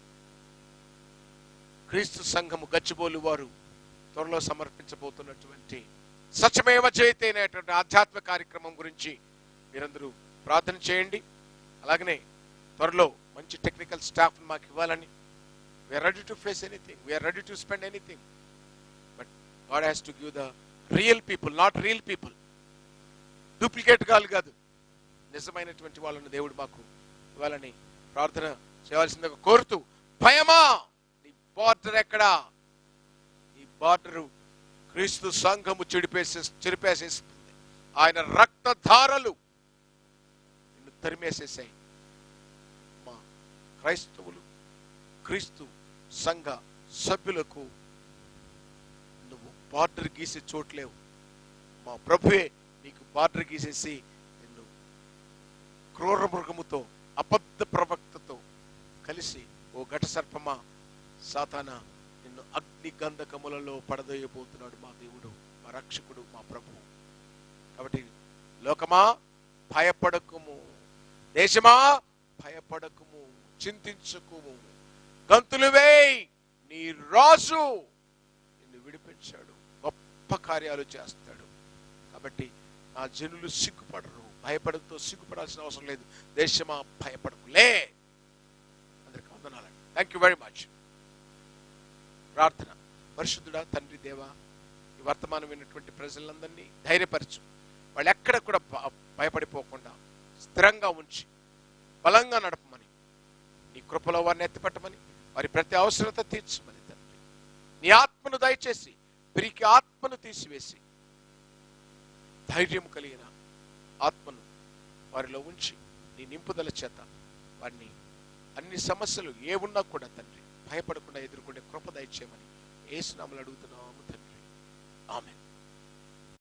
క్రీస్తు సంఘము గచ్చిబౌలి వారు త్వరలో సమర్పించబోతున్నటువంటి సత్యమేవ జయతే అనేటువంటి ఆధ్యాత్మిక కార్యక్రమం గురించి మీరందరూ ప్రార్థన చేయండి. అలాగనే త్వరలో మంచి టెక్నికల్ స్టాఫ్ మాకు ఇవ్వాలని. We are ready to face anything, we are ready to spend anything, but God has to give the real people, not real people. Duplicate కాదు, నిజమైనటువంటి వాళ్ళని దేవుడు మాకు ఇవ్వాలని ప్రార్థన చేయాల్సిందిగా కోరుతూ, భయమా నీ బార్డర్ ఎక్కడా? ఈ బార్డరు క్రీస్తు సంఘము చెరిపేసేస్తుంది. ఆయన రక్తధారలు నిన్ను తరిమేసేసాయి. మా క్రైస్తవులు, క్రీస్తు సంఘ సభ్యులకు నువ్వు బార్డర్ గీసే చోట్లేవు. మా ప్రభువే నీకు బార్డర్ గీసేసి నిన్ను క్రూర మృగముతో, అబద్ధ ప్రవక్తతో కలిసి, ఓ ఘట సర్పమా సాతానా, నిన్ను అగ్ని గంధకములలో పడదోయబోతున్నాడు మా దేవుడు, మా రక్షకుడు, మా ప్రభువు. కాబట్టి లోకమా భయపడకుము, దేశమా భయపడకుము, చింతించకుము, గంతులు వేయి, నీ రాజు నిన్ను విడిపించాడు, గొప్ప కార్యాలు చేస్తాడు. కాబట్టి ఆ జనులు సిగ్గుపడరు, భయపడంతో సిగ్గుపడాల్సిన అవసరం లేదు. దేశమా భయపడకులే. అందరికీ వందనాలండి. Thank you very much. ప్రార్థన. పరిశుద్ధుడా తండ్రి దేవా, ఈ వర్తమానం విన్నటువంటి ప్రజలందరినీ ధైర్యపరచు. వాళ్ళు ఎక్కడ కూడా భయపడిపోకుండా స్థిరంగా ఉంచి బలంగా నడపమని, నీ కృపలో వారిని ఎత్తిపట్టమని, వారి ప్రతి అవసరత తీర్చమని తండ్రి. నీ ఆత్మను దయచేసి పిరికి ఆత్మను తీసివేసి ధైర్యం కలిగిన ఆత్మను వారిలో ఉంచి నీ నింపుదల చేత వారిని అన్ని సమస్యలు ఏ ఉన్నా కూడా తండ్రి భయపడకుండా ఎదుర్కొనే కృప దయచేయమని యేసు నామములో అడుగుతున్నాము తండ్రి. ఆమేన్.